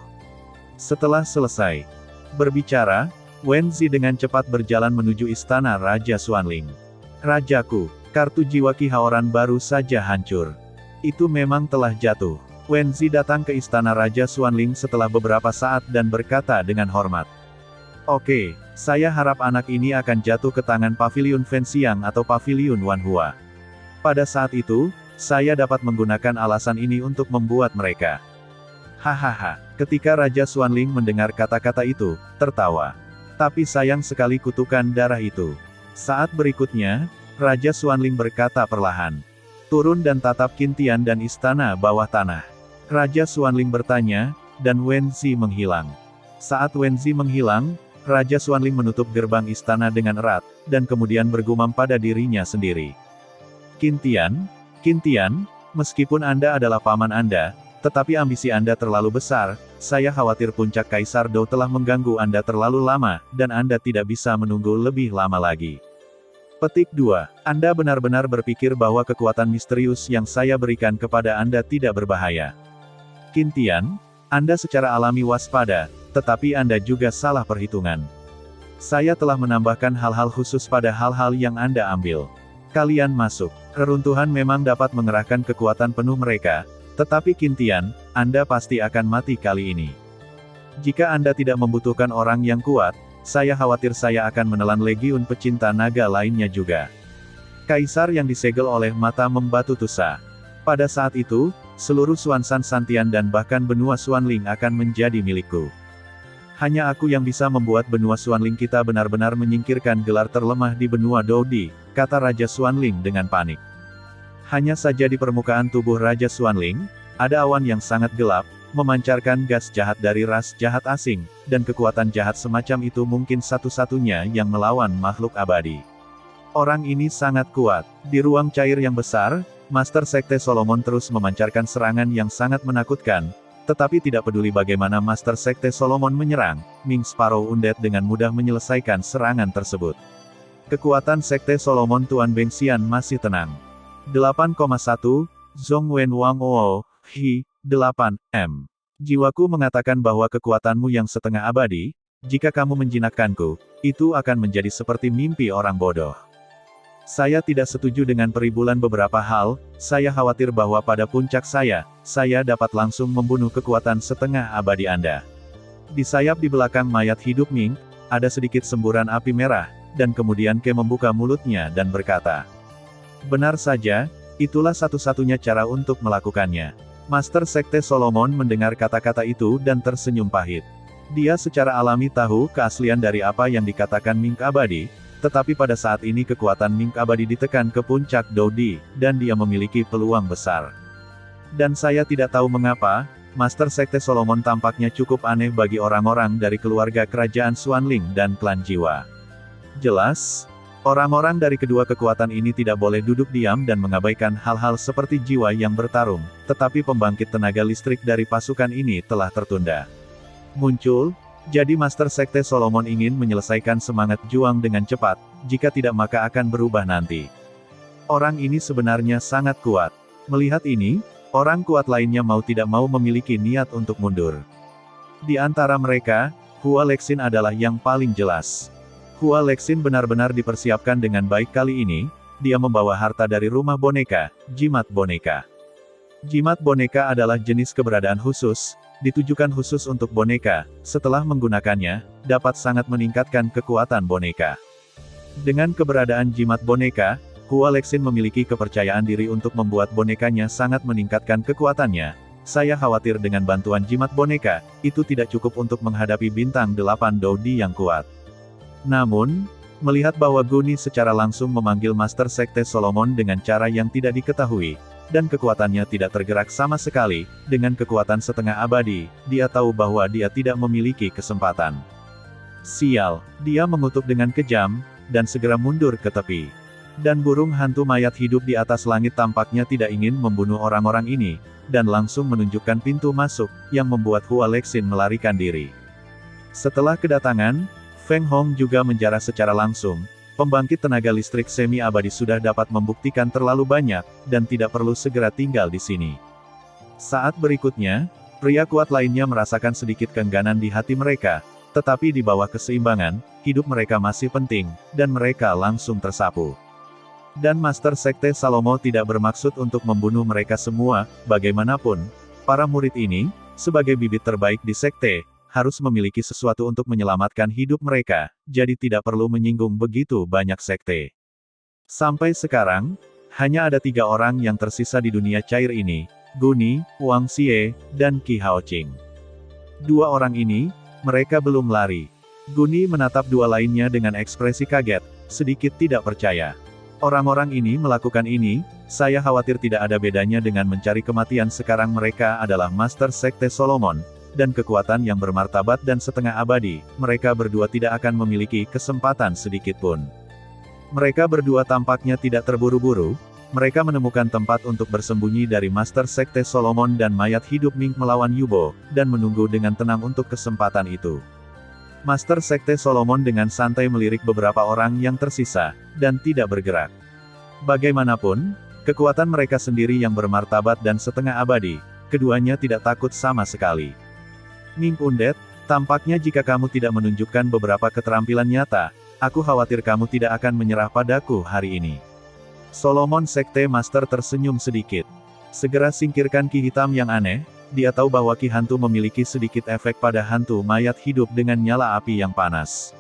Setelah selesai berbicara, Wen Zi dengan cepat berjalan menuju istana Raja Xuanling. Rajaku, kartu jiwa Qi Haoran baru saja hancur. Itu memang telah jatuh. Wen Zi datang ke istana Raja Xuanling setelah beberapa saat dan berkata dengan hormat. Oke, saya harap anak ini akan jatuh ke tangan Paviliun Fenxiang atau Paviliun Wanhua. Pada saat itu, saya dapat menggunakan alasan ini untuk membuat mereka. Hahaha, ketika Raja Xuanling mendengar kata-kata itu, tertawa. Tapi sayang sekali kutukan darah itu. Saat berikutnya, Raja Xuanling berkata perlahan. Turun dan tatap Qintian dan istana bawah tanah. Raja Xuanling bertanya, dan Wen Zi menghilang. Saat Wen Zi menghilang, Raja Xuanling menutup gerbang istana dengan erat, dan kemudian bergumam pada dirinya sendiri. Qintian, meskipun Anda adalah paman Anda, tetapi ambisi Anda terlalu besar, saya khawatir puncak Kaisar Dou telah mengganggu Anda terlalu lama, dan Anda tidak bisa menunggu lebih lama lagi. Petik 2. Anda benar-benar berpikir bahwa kekuatan misterius yang saya berikan kepada Anda tidak berbahaya. Qintian, Anda secara alami waspada, tetapi Anda juga salah perhitungan. Saya telah menambahkan hal-hal khusus pada hal-hal yang Anda ambil. Kalian masuk. Reruntuhan memang dapat mengerahkan kekuatan penuh mereka, tetapi Qintian, Anda pasti akan mati kali ini. Jika Anda tidak membutuhkan orang yang kuat, saya khawatir saya akan menelan legiun pecinta naga lainnya juga. Kaisar yang disegel oleh mata membatu tusa. Pada saat itu, seluruh Xuanzhan Santian dan bahkan benua Xuanling akan menjadi milikku. Hanya aku yang bisa membuat benua Xuanling kita benar-benar menyingkirkan gelar terlemah di benua Dodi, kata Raja Xuanling dengan panik. Hanya saja di permukaan tubuh Raja Xuanling, ada awan yang sangat gelap, memancarkan gas jahat dari ras jahat asing, dan kekuatan jahat semacam itu mungkin satu-satunya yang melawan makhluk abadi. Orang ini sangat kuat. Di ruang cair yang besar, Master Sekte Solomon terus memancarkan serangan yang sangat menakutkan, tetapi tidak peduli bagaimana Master Sekte Solomon menyerang, Ming Sparrow Undead dengan mudah menyelesaikan serangan tersebut. Kekuatan Sekte Solomon Tuan Bengxian masih tenang. 8,1, Zhong Wen Wang Ou, Hi, 8, M. Jiwaku mengatakan bahwa kekuatanmu yang setengah abadi, jika kamu menjinakkanku, itu akan menjadi seperti mimpi orang bodoh. Saya tidak setuju dengan peribulan beberapa hal, saya khawatir bahwa pada puncak saya dapat langsung membunuh kekuatan setengah abadi Anda. Di sayap di belakang mayat hidup Ming, ada sedikit semburan api merah, dan kemudian Ke membuka mulutnya dan berkata. Benar saja, itulah satu-satunya cara untuk melakukannya. Master Sekte Solomon mendengar kata-kata itu dan tersenyum pahit. Dia secara alami tahu keaslian dari apa yang dikatakan Ming abadi, tetapi pada saat ini kekuatan Ming abadi ditekan ke puncak Dodi, dan dia memiliki peluang besar. Dan saya tidak tahu mengapa, Master Sekte Solomon tampaknya cukup aneh bagi orang-orang dari keluarga kerajaan Xuanling dan klan jiwa. Jelas, orang-orang dari kedua kekuatan ini tidak boleh duduk diam dan mengabaikan hal-hal seperti jiwa yang bertarung, tetapi pembangkit tenaga listrik dari pasukan ini telah tertunda. Muncul. Jadi Master Sekte Solomon ingin menyelesaikan semangat juang dengan cepat, jika tidak maka akan berubah nanti. Orang ini sebenarnya sangat kuat. Melihat ini, orang kuat lainnya mau tidak mau memiliki niat untuk mundur. Di antara mereka, Hua Lexin adalah yang paling jelas. Hua Lexin benar-benar dipersiapkan dengan baik kali ini, dia membawa harta dari rumah boneka, jimat boneka. Jimat boneka adalah jenis keberadaan khusus, ditujukan khusus untuk boneka, setelah menggunakannya, dapat sangat meningkatkan kekuatan boneka. Dengan keberadaan jimat boneka, Hua Lexin memiliki kepercayaan diri untuk membuat bonekanya sangat meningkatkan kekuatannya. Saya khawatir dengan bantuan jimat boneka, itu tidak cukup untuk menghadapi bintang 8 Dodi yang kuat. Namun, melihat bahwa Guni secara langsung memanggil Master Sekte Solomon dengan cara yang tidak diketahui, dan kekuatannya tidak tergerak sama sekali, dengan kekuatan setengah abadi, dia tahu bahwa dia tidak memiliki kesempatan. Sial, dia mengutuk dengan kejam, dan segera mundur ke tepi. Dan burung hantu mayat hidup di atas langit tampaknya tidak ingin membunuh orang-orang ini, dan langsung menunjukkan pintu masuk, yang membuat Hua Lexin melarikan diri. Setelah kedatangan, Feng Hong juga menjarah secara langsung, pembangkit tenaga listrik semi-abadi sudah dapat membuktikan terlalu banyak, dan tidak perlu segera tinggal di sini. Saat berikutnya, pria kuat lainnya merasakan sedikit keengganan di hati mereka, tetapi di bawah keseimbangan, hidup mereka masih penting, dan mereka langsung tersapu. Dan Master Sekte Salomo tidak bermaksud untuk membunuh mereka semua, bagaimanapun, para murid ini, sebagai bibit terbaik di sekte, harus memiliki sesuatu untuk menyelamatkan hidup mereka, jadi tidak perlu menyinggung begitu banyak sekte. Sampai sekarang, hanya ada 3 orang yang tersisa di dunia cair ini, Guni, Wang Xie, dan Qi Haoqing. 2 orang ini, mereka belum lari. Guni menatap 2 lainnya dengan ekspresi kaget, sedikit tidak percaya. Orang-orang ini melakukan ini, saya khawatir tidak ada bedanya dengan mencari kematian. Sekarang mereka adalah Master Sekte Solomon, dan kekuatan yang bermartabat dan setengah abadi, mereka berdua tidak akan memiliki kesempatan sedikit pun. Mereka berdua tampaknya tidak terburu-buru, mereka menemukan tempat untuk bersembunyi dari Master Sekte Solomon dan mayat hidup Ming melawan Yubo, dan menunggu dengan tenang untuk kesempatan itu. Master Sekte Solomon dengan santai melirik beberapa orang yang tersisa, dan tidak bergerak. Bagaimanapun, kekuatan mereka sendiri yang bermartabat dan setengah abadi, keduanya tidak takut sama sekali. Ming Undet, tampaknya jika kamu tidak menunjukkan beberapa keterampilan nyata, aku khawatir kamu tidak akan menyerah padaku hari ini. Solomon Sekte Master tersenyum sedikit. Segera singkirkan ki hitam yang aneh, dia tahu bahwa ki hantu memiliki sedikit efek pada hantu mayat hidup dengan nyala api yang panas.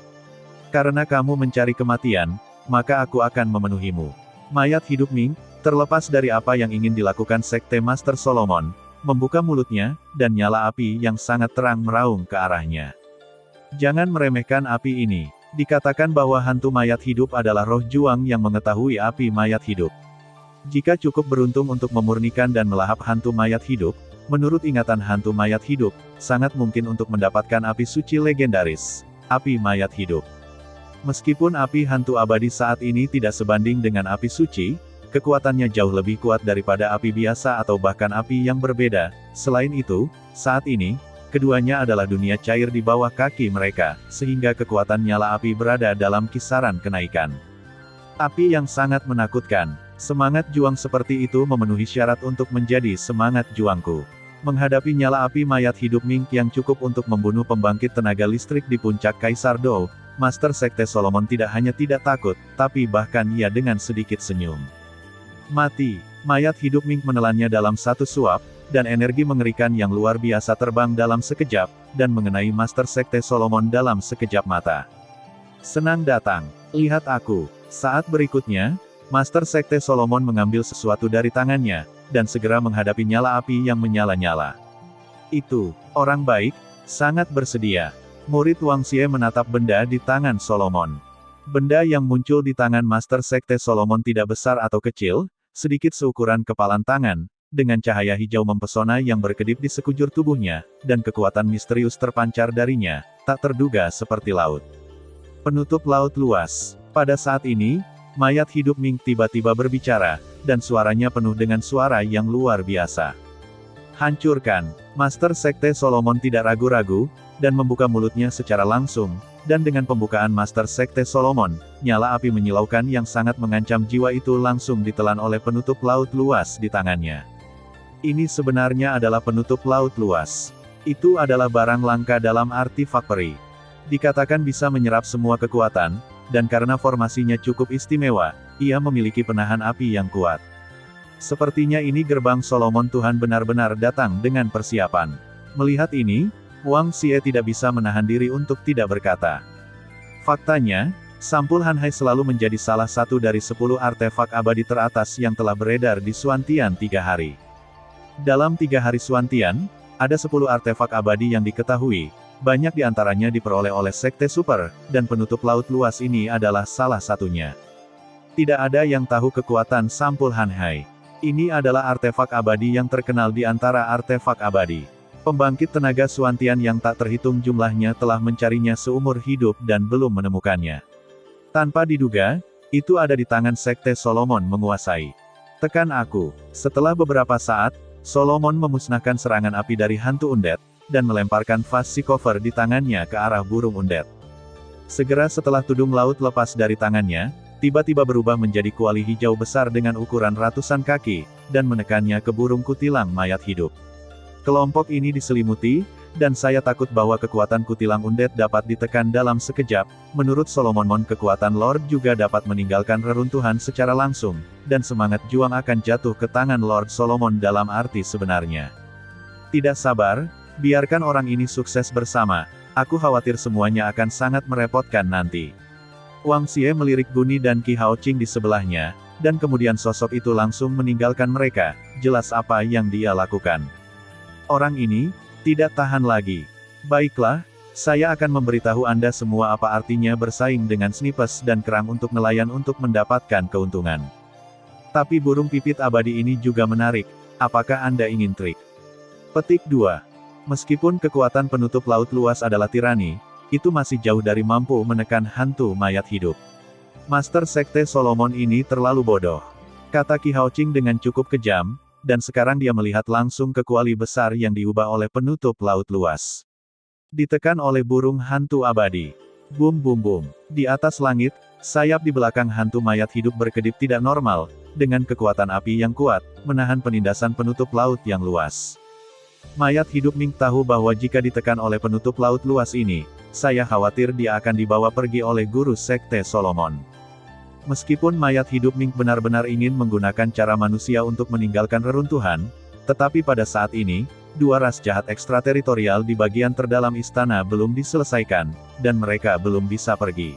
Karena kamu mencari kematian, maka aku akan memenuhimu. Mayat hidup Ming, terlepas dari apa yang ingin dilakukan Sekte Master Solomon, membuka mulutnya, dan nyala api yang sangat terang meraung ke arahnya. Jangan meremehkan api ini. Dikatakan bahwa hantu mayat hidup adalah roh juang yang mengetahui api mayat hidup. Jika cukup beruntung untuk memurnikan dan melahap hantu mayat hidup, menurut ingatan hantu mayat hidup, sangat mungkin untuk mendapatkan api suci legendaris, api mayat hidup. Meskipun api hantu abadi saat ini tidak sebanding dengan api suci, kekuatannya jauh lebih kuat daripada api biasa atau bahkan api yang berbeda. Selain itu, saat ini, keduanya adalah dunia cair di bawah kaki mereka, sehingga kekuatan nyala api berada dalam kisaran kenaikan. Api yang sangat menakutkan. Semangat juang seperti itu memenuhi syarat untuk menjadi semangat juangku. Menghadapi nyala api mayat hidup Ming yang cukup untuk membunuh pembangkit tenaga listrik di puncak Kaisar Dou, Master Sekte Solomon tidak hanya tidak takut, tapi bahkan ia dengan sedikit senyum. Mati. Mayat hidup Ming menelannya dalam satu suap, dan energi mengerikan yang luar biasa terbang dalam sekejap, dan mengenai Master Sekte Solomon dalam sekejap mata. Senang datang. Lihat aku. Saat berikutnya, Master Sekte Solomon mengambil sesuatu dari tangannya, dan segera menghadapi nyala api yang menyala-nyala. Itu, orang baik, sangat bersedia. Murid Wang Xie menatap benda di tangan Solomon. Benda yang muncul di tangan Master Sekte Solomon tidak besar atau kecil, sedikit seukuran kepalan tangan, dengan cahaya hijau mempesona yang berkedip di sekujur tubuhnya, dan kekuatan misterius terpancar darinya, tak terduga seperti laut. Penutup laut luas. Pada saat ini, mayat hidup Ming tiba-tiba berbicara, dan suaranya penuh dengan suara yang luar biasa. Hancurkan. Master Sekte Solomon tidak ragu-ragu, dan membuka mulutnya secara langsung, dan dengan pembukaan Master Sekte Solomon, nyala api menyilaukan yang sangat mengancam jiwa itu langsung ditelan oleh penutup laut luas di tangannya. Ini sebenarnya adalah penutup laut luas. Itu adalah barang langka dalam arti fakperi. Dikatakan bisa menyerap semua kekuatan, dan karena formasinya cukup istimewa, ia memiliki penahan api yang kuat. Sepertinya ini gerbang Solomon Tuhan benar-benar datang dengan persiapan. Melihat ini, Wang Xie tidak bisa menahan diri untuk tidak berkata. Faktanya, sampul Hanhai selalu menjadi salah satu dari 10 artefak abadi teratas yang telah beredar di Suantian 3 hari. Dalam 3 hari Suantian, ada 10 artefak abadi yang diketahui, banyak di antaranya diperoleh oleh Sekte Super, dan penutup laut luas ini adalah salah satunya. Tidak ada yang tahu kekuatan sampul Hanhai. Ini adalah artefak abadi yang terkenal di antara artefak abadi. Pembangkit tenaga Suantian yang tak terhitung jumlahnya telah mencarinya seumur hidup dan belum menemukannya. Tanpa diduga, itu ada di tangan Sekte Solomon menguasai. Tekan aku. Setelah beberapa saat, Solomon memusnahkan serangan api dari hantu undet, dan melemparkan vas psikover di tangannya ke arah burung undet. Segera setelah tudung laut lepas dari tangannya, tiba-tiba berubah menjadi kuali hijau besar dengan ukuran ratusan kaki, dan menekannya ke burung kutilang mayat hidup. Kelompok ini diselimuti, dan saya takut bahwa kekuatan kutilang undead dapat ditekan dalam sekejap. Menurut Solomon, kekuatan Lord juga dapat meninggalkan reruntuhan secara langsung, dan semangat juang akan jatuh ke tangan Lord Solomon dalam arti sebenarnya. Tidak sabar, biarkan orang ini sukses bersama. Aku khawatir semuanya akan sangat merepotkan nanti. Wang Xie melirik Guni dan Qi Haoqing di sebelahnya, dan kemudian sosok itu langsung meninggalkan mereka. Jelas apa yang dia lakukan. Orang ini tidak tahan lagi. Baiklah, saya akan memberitahu Anda semua apa artinya bersaing dengan snipes dan kerang untuk nelayan untuk mendapatkan keuntungan. Tapi burung pipit abadi ini juga menarik. Apakah Anda ingin trik? Petik 2. Meskipun kekuatan penutup laut luas adalah tirani, itu masih jauh dari mampu menekan hantu mayat hidup. Master Sekte Solomon ini terlalu bodoh, kata Qi Haoqing dengan cukup kejam, dan sekarang dia melihat langsung ke kuali besar yang diubah oleh penutup laut luas. Ditekan oleh burung hantu abadi. Bum bum bum. Di atas langit, sayap di belakang hantu mayat hidup berkedip tidak normal, dengan kekuatan api yang kuat, menahan penindasan penutup laut yang luas. Mayat hidup Ming tahu bahwa jika ditekan oleh penutup laut luas ini, saya khawatir dia akan dibawa pergi oleh guru Sekte Solomon. Meskipun mayat hidup Ming benar-benar ingin menggunakan cara manusia untuk meninggalkan reruntuhan, tetapi pada saat ini, dua ras jahat ekstrateritorial di bagian terdalam istana belum diselesaikan, dan mereka belum bisa pergi.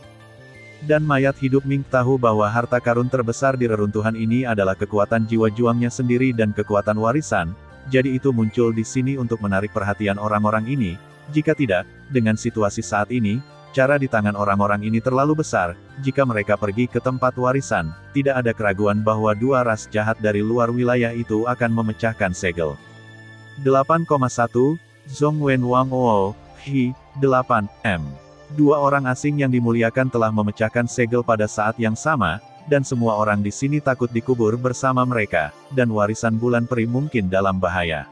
Dan mayat hidup Ming tahu bahwa harta karun terbesar di reruntuhan ini adalah kekuatan jiwa juangnya sendiri dan kekuatan warisan, jadi itu muncul di sini untuk menarik perhatian orang-orang ini. Jika tidak, dengan situasi saat ini, cara di tangan orang-orang ini terlalu besar. Jika mereka pergi ke tempat warisan, tidak ada keraguan bahwa dua ras jahat dari luar wilayah itu akan memecahkan segel. 8,1, Zhong Wen Wang Oo, Hi, 8, M. Dua orang asing yang dimuliakan telah memecahkan segel pada saat yang sama, dan semua orang di sini takut dikubur bersama mereka, dan warisan bulan peri mungkin dalam bahaya.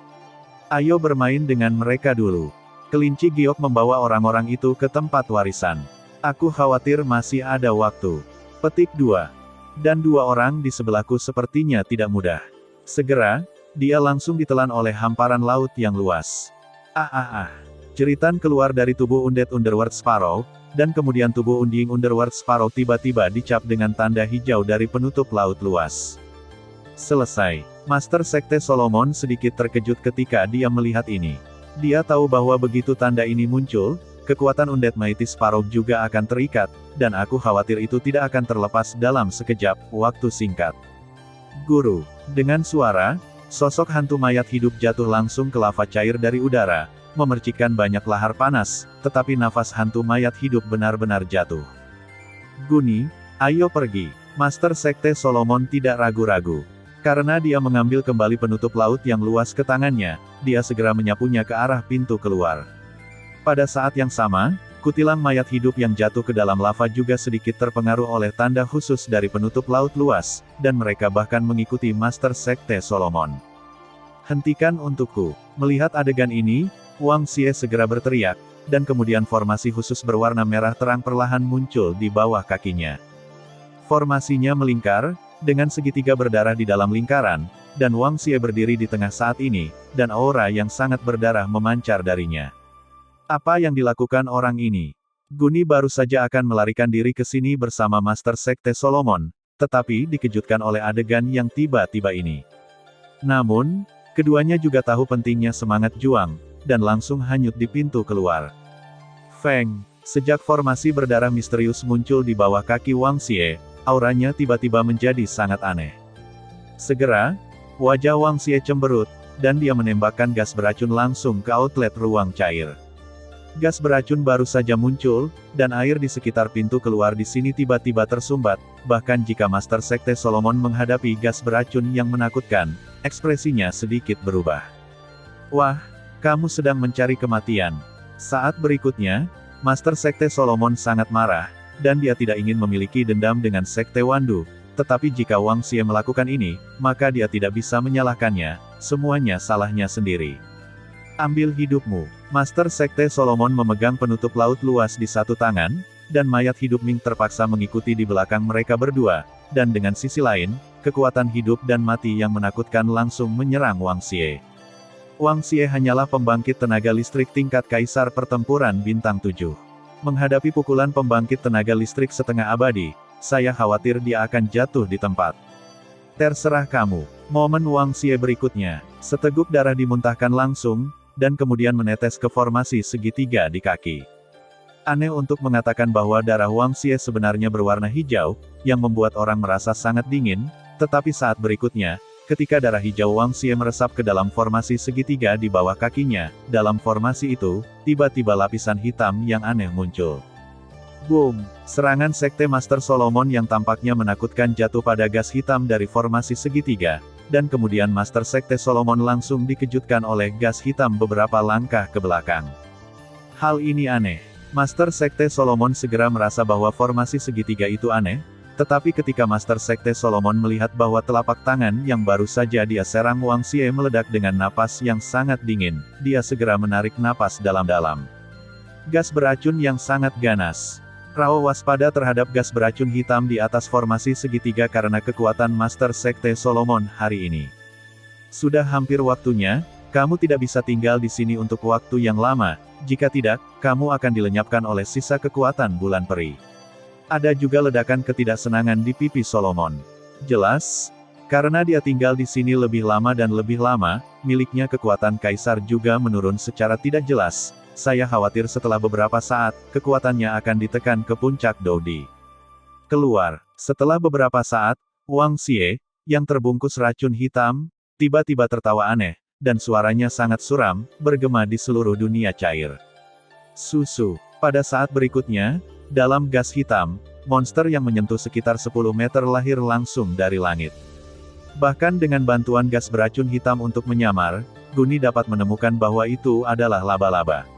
Ayo bermain dengan mereka dulu. Kelinci giok membawa orang-orang itu ke tempat warisan. Aku khawatir masih ada waktu. Petik 2. Dan dua orang di sebelahku sepertinya tidak mudah. Segera, dia langsung ditelan oleh hamparan laut yang luas. Jeritan keluar dari tubuh undead Underworld Sparrow, dan kemudian tubuh Undying Underworld Sparrow tiba-tiba dicap dengan tanda hijau dari penutup laut luas. Selesai. Master Sekte Solomon sedikit terkejut ketika dia melihat ini. Dia tahu bahwa begitu tanda ini muncul, kekuatan Undead Mighty Sparrow juga akan terikat, dan aku khawatir itu tidak akan terlepas dalam sekejap waktu singkat. Guru. Dengan suara, sosok hantu mayat hidup jatuh langsung ke lava cair dari udara, memercikkan banyak lahar panas, tetapi nafas hantu mayat hidup benar-benar jatuh. Guni, ayo pergi. Master Sekte Solomon tidak ragu-ragu. Karena dia mengambil kembali penutup laut yang luas ke tangannya, dia segera menyapunya ke arah pintu keluar. Pada saat yang sama, kutilang mayat hidup yang jatuh ke dalam lava juga sedikit terpengaruh oleh tanda khusus dari penutup laut luas, dan mereka bahkan mengikuti Master Sekte Solomon. Hentikan untukku. Melihat adegan ini, Wang Xie segera berteriak, dan kemudian formasi khusus berwarna merah terang perlahan muncul di bawah kakinya. Formasinya melingkar, dengan segitiga berdarah di dalam lingkaran, dan Wang Xie berdiri di tengah saat ini, dan aura yang sangat berdarah memancar darinya. Apa yang dilakukan orang ini? Guni baru saja akan melarikan diri ke sini bersama Master Sekte Solomon, tetapi dikejutkan oleh adegan yang tiba-tiba ini. Namun, keduanya juga tahu pentingnya semangat juang, dan langsung hanyut di pintu keluar. Feng, sejak formasi berdarah misterius muncul di bawah kaki Wang Xie, auranya tiba-tiba menjadi sangat aneh. Segera, wajah Wang Xie cemberut, dan dia menembakkan gas beracun langsung ke outlet ruang cair. Gas beracun baru saja muncul, dan air di sekitar pintu keluar di sini tiba-tiba tersumbat, bahkan jika Master Sekte Solomon menghadapi gas beracun yang menakutkan, ekspresinya sedikit berubah. Wah, kamu sedang mencari kematian. Saat berikutnya, Master Sekte Solomon sangat marah, dan dia tidak ingin memiliki dendam dengan Sekte Wandu, tetapi jika Wang Xie melakukan ini, maka dia tidak bisa menyalahkannya, semuanya salahnya sendiri. Ambil hidupmu. Master Sekte Solomon memegang penutup laut luas di satu tangan, dan mayat hidup Ming terpaksa mengikuti di belakang mereka berdua, dan dengan sisi lain, kekuatan hidup dan mati yang menakutkan langsung menyerang Wang Xie. Wang Xie hanyalah pembangkit tenaga listrik tingkat kaisar pertempuran bintang 7. Menghadapi pukulan pembangkit tenaga listrik setengah abadi, saya khawatir dia akan jatuh di tempat. Terserah kamu. Momen Wang Xie berikutnya, seteguk darah dimuntahkan langsung, dan kemudian menetes ke formasi segitiga di kaki. Aneh untuk mengatakan bahwa darah Wang Xie sebenarnya berwarna hijau, yang membuat orang merasa sangat dingin, tetapi saat berikutnya, ketika darah hijau Wang Xie meresap ke dalam formasi segitiga di bawah kakinya, dalam formasi itu, tiba-tiba lapisan hitam yang aneh muncul. Boom! Serangan Sekte Master Solomon yang tampaknya menakutkan jatuh pada gas hitam dari formasi segitiga, dan kemudian Master Sekte Solomon langsung dikejutkan oleh gas hitam beberapa langkah ke belakang. Hal ini aneh. Master Sekte Solomon segera merasa bahwa formasi segitiga itu aneh, tetapi ketika Master Sekte Solomon melihat bahwa telapak tangan yang baru saja dia serang Wang Xie meledak dengan napas yang sangat dingin, dia segera menarik napas dalam-dalam. Gas beracun yang sangat ganas. Rao waspada terhadap gas beracun hitam di atas formasi segitiga karena kekuatan Master Sekte Solomon hari ini. Sudah hampir waktunya, kamu tidak bisa tinggal di sini untuk waktu yang lama, jika tidak, kamu akan dilenyapkan oleh sisa kekuatan bulan peri. Ada juga ledakan ketidaksenangan di pipi Solomon. Jelas, karena dia tinggal di sini lebih lama dan lebih lama, miliknya kekuatan kaisar juga menurun secara tidak jelas. Saya khawatir setelah beberapa saat, kekuatannya akan ditekan ke puncak Doudi. Keluar. Setelah beberapa saat, Wang Xie, yang terbungkus racun hitam, tiba-tiba tertawa aneh, dan suaranya sangat suram, bergema di seluruh dunia cair. Susu. Pada saat berikutnya, dalam gas hitam, monster yang menyentuh sekitar 10 meter lahir langsung dari langit. Bahkan dengan bantuan gas beracun hitam untuk menyamar, Guni dapat menemukan bahwa itu adalah laba-laba.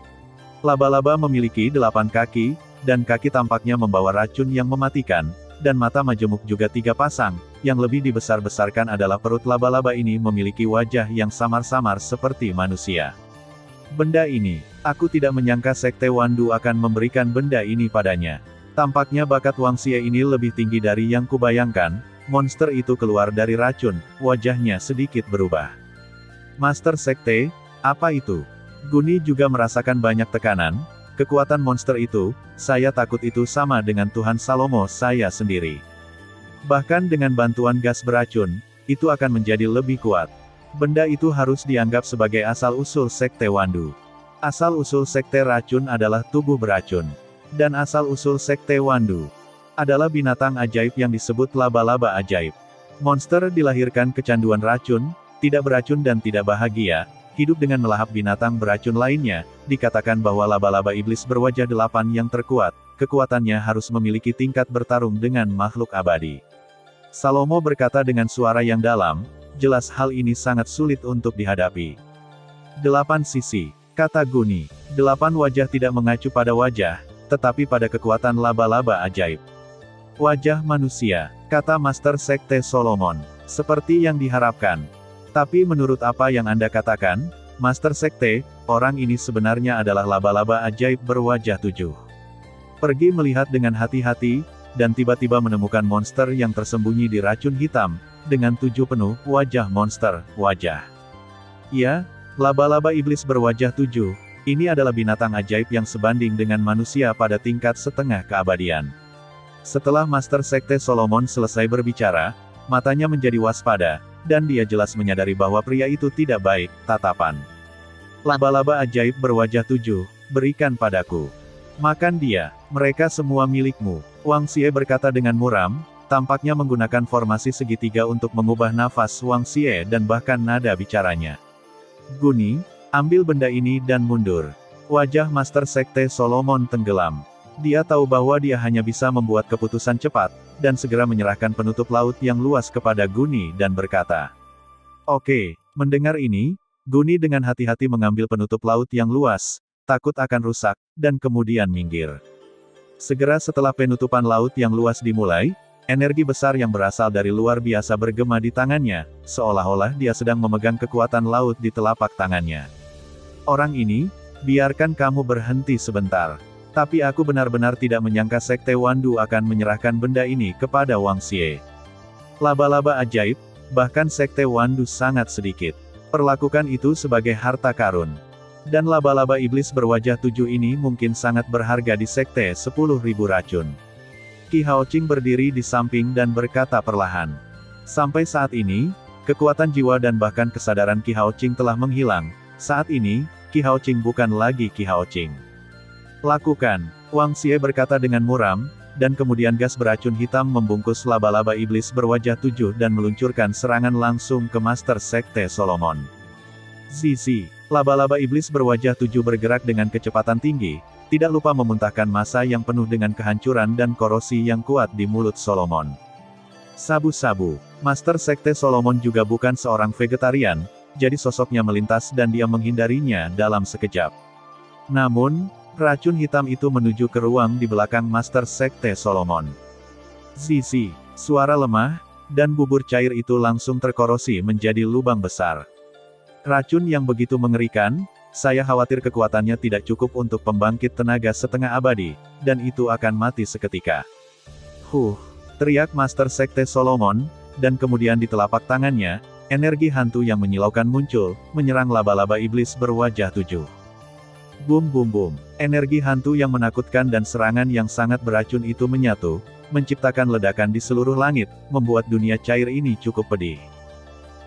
Laba-laba memiliki 8 kaki, dan kaki tampaknya membawa racun yang mematikan, dan mata majemuk juga 3 pasang, yang lebih dibesar-besarkan adalah perut laba-laba ini memiliki wajah yang samar-samar seperti manusia. Benda ini, aku tidak menyangka Sekte Wandu akan memberikan benda ini padanya. Tampaknya bakat Wang Xie ini lebih tinggi dari yang kubayangkan, monster itu keluar dari racun, wajahnya sedikit berubah. Master Sekte, apa itu? Guni juga merasakan banyak tekanan, kekuatan monster itu, saya takut itu sama dengan Tuhan Salomo saya sendiri. Bahkan dengan bantuan gas beracun, itu akan menjadi lebih kuat. Benda itu harus dianggap sebagai asal-usul Sekte Wandu. Asal-usul Sekte Racun adalah tubuh beracun. Dan asal-usul Sekte Wandu adalah binatang ajaib yang disebut laba-laba ajaib. Monster dilahirkan kecanduan racun, tidak beracun dan tidak bahagia, hidup dengan melahap binatang beracun lainnya, dikatakan bahwa laba-laba iblis berwajah 8 yang terkuat, kekuatannya harus memiliki tingkat bertarung dengan makhluk abadi. Salomo berkata dengan suara yang dalam, jelas hal ini sangat sulit untuk dihadapi. 8 sisi, kata Guni. 8 wajah tidak mengacu pada wajah, tetapi pada kekuatan laba-laba ajaib. Wajah manusia, kata Master Sekte Solomon, seperti yang diharapkan. Tapi menurut apa yang Anda katakan, Master Sekte, orang ini sebenarnya adalah laba-laba ajaib berwajah 7. Pergi melihat dengan hati-hati, dan tiba-tiba menemukan monster yang tersembunyi di racun hitam, dengan 7 penuh, wajah monster, wajah. Ya, laba-laba iblis berwajah 7, ini adalah binatang ajaib yang sebanding dengan manusia pada tingkat setengah keabadian. Setelah Master Sekte Solomon selesai berbicara, matanya menjadi waspada, dan dia jelas menyadari bahwa pria itu tidak baik, tatapan. Laba-laba ajaib berwajah 7, berikan padaku. Makan dia, mereka semua milikmu. Wang Xie berkata dengan muram, tampaknya menggunakan formasi segitiga untuk mengubah nafas Wang Xie dan bahkan nada bicaranya. Guni, ambil benda ini dan mundur. Wajah Master Sekte Solomon tenggelam. Dia tahu bahwa dia hanya bisa membuat keputusan cepat, dan segera menyerahkan penutup laut yang luas kepada Guni dan berkata, "Oke." Mendengar ini, Guni dengan hati-hati mengambil penutup laut yang luas, takut akan rusak, dan kemudian minggir. Segera setelah penutupan laut yang luas dimulai, energi besar yang berasal dari luar biasa bergema di tangannya, seolah-olah dia sedang memegang kekuatan laut di telapak tangannya. "Orang ini, biarkan kamu berhenti sebentar." Tapi aku benar-benar tidak menyangka Sekte Wandu akan menyerahkan benda ini kepada Wang Xie. Laba-laba ajaib, bahkan Sekte Wandu sangat sedikit. Perlakukan itu sebagai harta karun. Dan laba-laba iblis berwajah 7 ini mungkin sangat berharga di Sekte 10.000 racun. Qi Haoqing berdiri di samping dan berkata perlahan. Sampai saat ini, kekuatan jiwa dan bahkan kesadaran Qi Haoqing telah menghilang. Saat ini, Qi Haoqing bukan lagi Qi Haoqing. Lakukan, Wang Xie berkata dengan muram, dan kemudian gas beracun hitam membungkus laba-laba iblis berwajah 7 dan meluncurkan serangan langsung ke Master Sekte Solomon. Zizi, laba-laba iblis berwajah 7 bergerak dengan kecepatan tinggi, tidak lupa memuntahkan massa yang penuh dengan kehancuran dan korosi yang kuat di mulut Solomon. Sabu-sabu, Master Sekte Solomon juga bukan seorang vegetarian, jadi sosoknya melintas dan dia menghindarinya dalam sekejap. Namun, racun hitam itu menuju ke ruang di belakang Master Sekte Solomon. Zizi, suara lemah, dan bubur cair itu langsung terkorosi menjadi lubang besar. Racun yang begitu mengerikan, saya khawatir kekuatannya tidak cukup untuk pembangkit tenaga setengah abadi, dan itu akan mati seketika. Teriak Master Sekte Solomon, dan kemudian di telapak tangannya, energi hantu yang menyilaukan muncul, menyerang laba-laba iblis berwajah 7. Bum bum bum, energi hantu yang menakutkan dan serangan yang sangat beracun itu menyatu, menciptakan ledakan di seluruh langit, membuat dunia cair ini cukup pedih.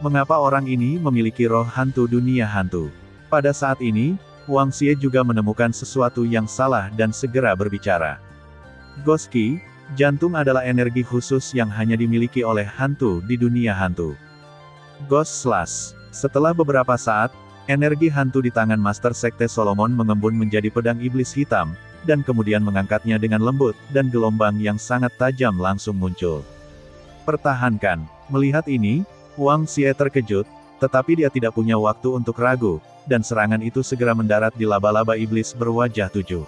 Mengapa orang ini memiliki roh hantu dunia hantu? Pada saat ini, Wang Xie juga menemukan sesuatu yang salah dan segera berbicara. Ghost Qi, jantung adalah energi khusus yang hanya dimiliki oleh hantu di dunia hantu. Ghost Slash, setelah beberapa saat, energi hantu di tangan Master Sekte Solomon mengembun menjadi pedang iblis hitam, dan kemudian mengangkatnya dengan lembut, dan gelombang yang sangat tajam langsung muncul. Pertahankan. Melihat ini, Wang Xie terkejut, tetapi dia tidak punya waktu untuk ragu, dan serangan itu segera mendarat di laba-laba iblis berwajah 7.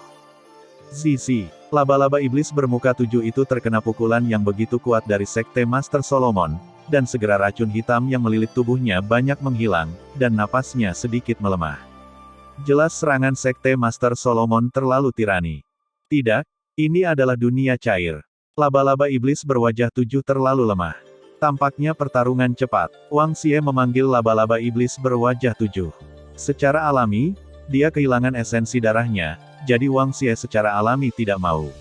Zizi, laba-laba iblis bermuka 7 itu terkena pukulan yang begitu kuat dari Sekte Master Solomon, dan segera racun hitam yang melilit tubuhnya banyak menghilang, dan napasnya sedikit melemah. Jelas serangan Sekte Master Solomon terlalu tirani. Tidak, ini adalah dunia cair. Laba-laba iblis berwajah 7 terlalu lemah. Tampaknya pertarungan cepat. Wang Xie memanggil laba-laba iblis berwajah 7. Secara alami, dia kehilangan esensi darahnya, jadi Wang Xie secara alami tidak mau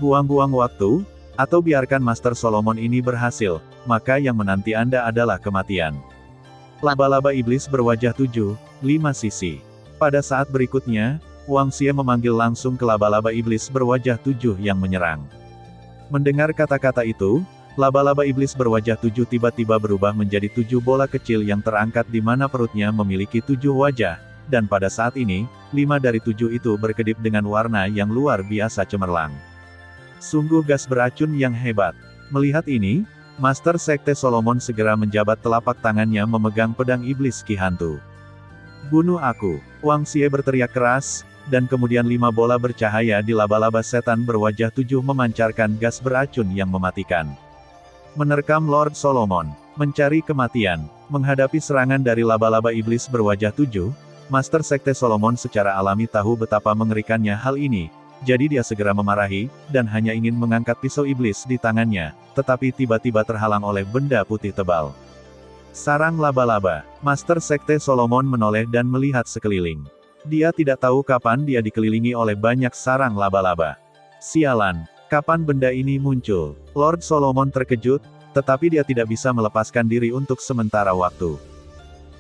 buang-buang waktu, atau biarkan Master Solomon ini berhasil, maka yang menanti Anda adalah kematian. Laba-laba iblis berwajah 7, 5 sisi. Pada saat berikutnya, Wang Xie memanggil langsung ke laba-laba iblis berwajah 7 yang menyerang. Mendengar kata-kata itu, laba-laba iblis berwajah 7 tiba-tiba berubah menjadi 7 bola kecil yang terangkat di mana perutnya memiliki 7 wajah, dan pada saat ini, 5 dari 7 itu berkedip dengan warna yang luar biasa cemerlang. Sungguh gas beracun yang hebat. Melihat ini, Master Sekte Solomon segera menjabat telapak tangannya memegang pedang iblis Qi hantu. Bunuh aku! Wang Xie berteriak keras, dan kemudian 5 bola bercahaya di laba-laba setan berwajah 7 memancarkan gas beracun yang mematikan. Menerkam Lord Solomon, mencari kematian, menghadapi serangan dari laba-laba iblis berwajah 7, Master Sekte Solomon secara alami tahu betapa mengerikannya hal ini. Jadi dia segera memarahi, dan hanya ingin mengangkat pisau iblis di tangannya, tetapi tiba-tiba terhalang oleh benda putih tebal. Sarang laba-laba. Master Sekte Solomon menoleh dan melihat sekeliling. Dia tidak tahu kapan dia dikelilingi oleh banyak sarang laba-laba. Sialan, kapan benda ini muncul? Lord Solomon terkejut, tetapi dia tidak bisa melepaskan diri untuk sementara waktu.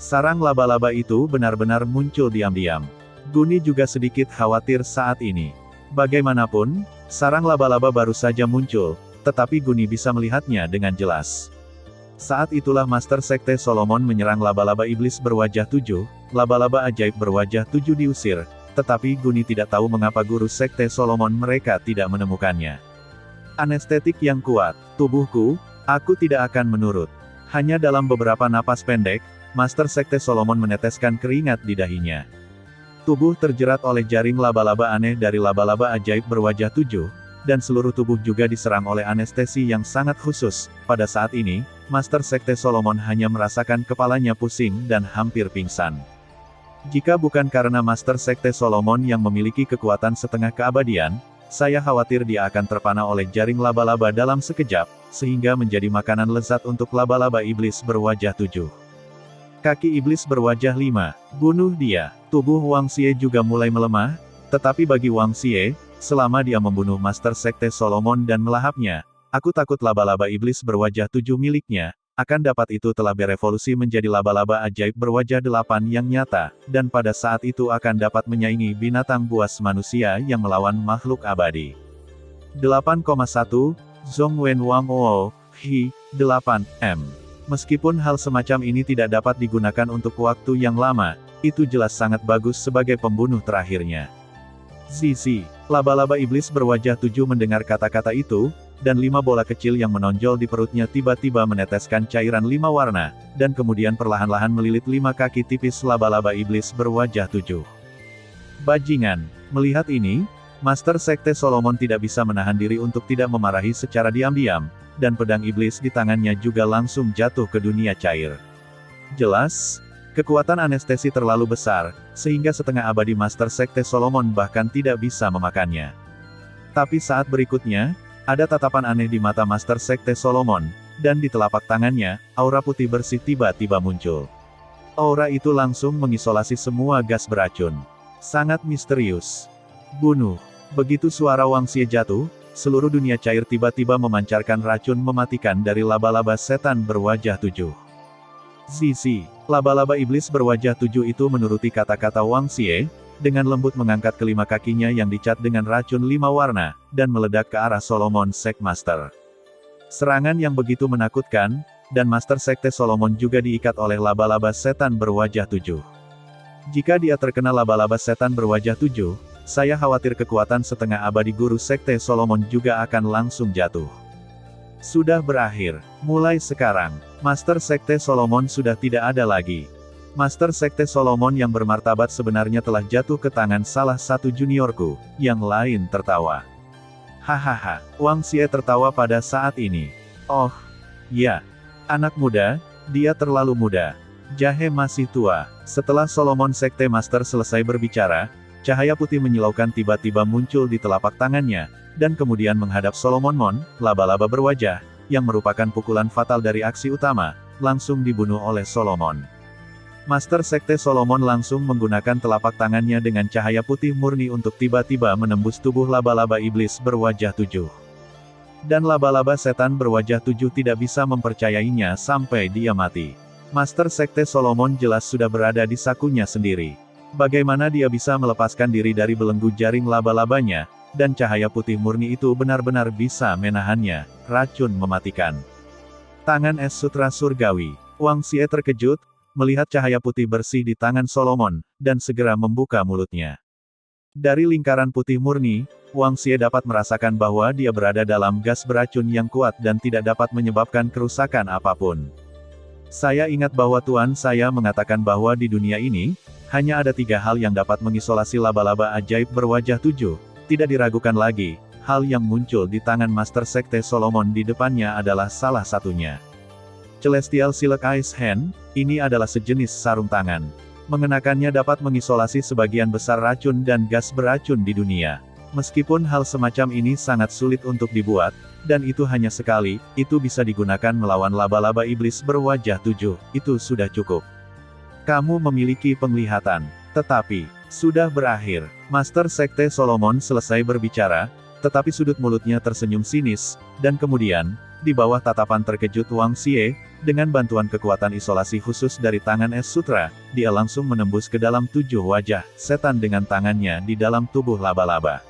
Sarang laba-laba itu benar-benar muncul diam-diam. Guni juga sedikit khawatir saat ini. Bagaimanapun, sarang laba-laba baru saja muncul, tetapi Guni bisa melihatnya dengan jelas. Saat itulah Master Sekte Solomon menyerang laba-laba iblis berwajah 7, laba-laba ajaib berwajah 7 diusir, tetapi Guni tidak tahu mengapa guru Sekte Solomon mereka tidak menemukannya. Anestetik yang kuat, tubuhku, aku tidak akan menurut. Hanya dalam beberapa napas pendek, Master Sekte Solomon meneteskan keringat di dahinya. Tubuh terjerat oleh jaring laba-laba aneh dari laba-laba ajaib berwajah 7, dan seluruh tubuh juga diserang oleh anestesi yang sangat khusus. Pada saat ini, Master Sekte Solomon hanya merasakan kepalanya pusing dan hampir pingsan. Jika bukan karena Master Sekte Solomon yang memiliki kekuatan setengah keabadian, saya khawatir dia akan terpana oleh jaring laba-laba dalam sekejap, sehingga menjadi makanan lezat untuk laba-laba iblis berwajah 7. Kaki iblis berwajah 5. Bunuh dia. Tubuh Wang Xie juga mulai melemah, tetapi bagi Wang Xie, selama dia membunuh Master Sekte Solomon dan melahapnya, aku takut laba-laba iblis berwajah 7 miliknya, akan dapat itu telah berevolusi menjadi laba-laba ajaib berwajah 8 yang nyata, dan pada saat itu akan dapat menyaingi binatang buas manusia yang melawan makhluk abadi. 8,1, Zhongwen Wang O, Hi, 8, M. Meskipun hal semacam ini tidak dapat digunakan untuk waktu yang lama, itu jelas sangat bagus sebagai pembunuh terakhirnya. Zizi, laba-laba iblis berwajah 7 mendengar kata-kata itu, dan 5 bola kecil yang menonjol di perutnya tiba-tiba meneteskan cairan 5 warna, dan kemudian perlahan-lahan melilit 5 kaki tipis laba-laba iblis berwajah 7. Bajingan, melihat ini, Master Sekte Solomon tidak bisa menahan diri untuk tidak memarahi secara diam-diam, dan pedang iblis di tangannya juga langsung jatuh ke dunia cair. Jelas, kekuatan anestesi terlalu besar, sehingga setengah abadi Master Sekte Solomon bahkan tidak bisa memakannya. Tapi saat berikutnya, ada tatapan aneh di mata Master Sekte Solomon, dan di telapak tangannya, aura putih bersih tiba-tiba muncul. Aura itu langsung mengisolasi semua gas beracun. Sangat misterius. Bunuh. Begitu suara Wang Xie jatuh, seluruh dunia cair tiba-tiba memancarkan racun mematikan dari laba-laba setan berwajah 7. Zizi, laba-laba iblis berwajah 7 itu menuruti kata-kata Wang Xie, dengan lembut mengangkat kelima kakinya yang dicat dengan racun 5 warna, dan meledak ke arah Solomon Sek Master. Serangan yang begitu menakutkan, dan Master Sekte Solomon juga diikat oleh laba-laba setan berwajah 7. Jika dia terkena laba-laba setan berwajah 7, saya khawatir kekuatan setengah abadi Guru Sekte Solomon juga akan langsung jatuh. Sudah berakhir. Mulai sekarang, Master Sekte Solomon sudah tidak ada lagi. Master Sekte Solomon yang bermartabat sebenarnya telah jatuh ke tangan salah satu juniorku, yang lain tertawa. Hahaha, Wang Xie tertawa pada saat ini. Oh, ya. Anak muda, dia terlalu muda. Jahe masih tua. Setelah Solomon Sekte Master selesai berbicara, cahaya putih menyilaukan tiba-tiba muncul di telapak tangannya, dan kemudian menghadap Solomon Mon, laba-laba berwajah, yang merupakan pukulan fatal dari aksi utama, langsung dibunuh oleh Solomon. Master Sekte Solomon langsung menggunakan telapak tangannya dengan cahaya putih murni untuk tiba-tiba menembus tubuh laba-laba iblis berwajah 7. Dan laba-laba setan berwajah 7 tidak bisa mempercayainya sampai dia mati. Master Sekte Solomon jelas sudah berada di sakunya sendiri. Bagaimana dia bisa melepaskan diri dari belenggu jaring laba-labanya, dan cahaya putih murni itu benar-benar bisa menahannya, racun mematikan. Tangan es sutra surgawi. Wang Xie terkejut, melihat cahaya putih bersih di tangan Solomon, dan segera membuka mulutnya. Dari lingkaran putih murni, Wang Xie dapat merasakan bahwa dia berada dalam gas beracun yang kuat dan tidak dapat menyebabkan kerusakan apapun. Saya ingat bahwa Tuan saya mengatakan bahwa di dunia ini, hanya ada 3 hal yang dapat mengisolasi laba-laba ajaib berwajah 7, tidak diragukan lagi, hal yang muncul di tangan Master Sekte Solomon di depannya adalah salah satunya. Celestial Silk Ice Hand, ini adalah sejenis sarung tangan. Mengenakannya dapat mengisolasi sebagian besar racun dan gas beracun di dunia. Meskipun hal semacam ini sangat sulit untuk dibuat, dan itu hanya sekali, itu bisa digunakan melawan laba-laba iblis berwajah 7, itu sudah cukup. Kamu memiliki penglihatan, tetapi, sudah berakhir. Master Sekte Solomon selesai berbicara, tetapi sudut mulutnya tersenyum sinis, dan kemudian, di bawah tatapan terkejut Wang Xie, dengan bantuan kekuatan isolasi khusus dari tangan es sutra, dia langsung menembus ke dalam 7 wajah setan dengan tangannya di dalam tubuh laba-laba.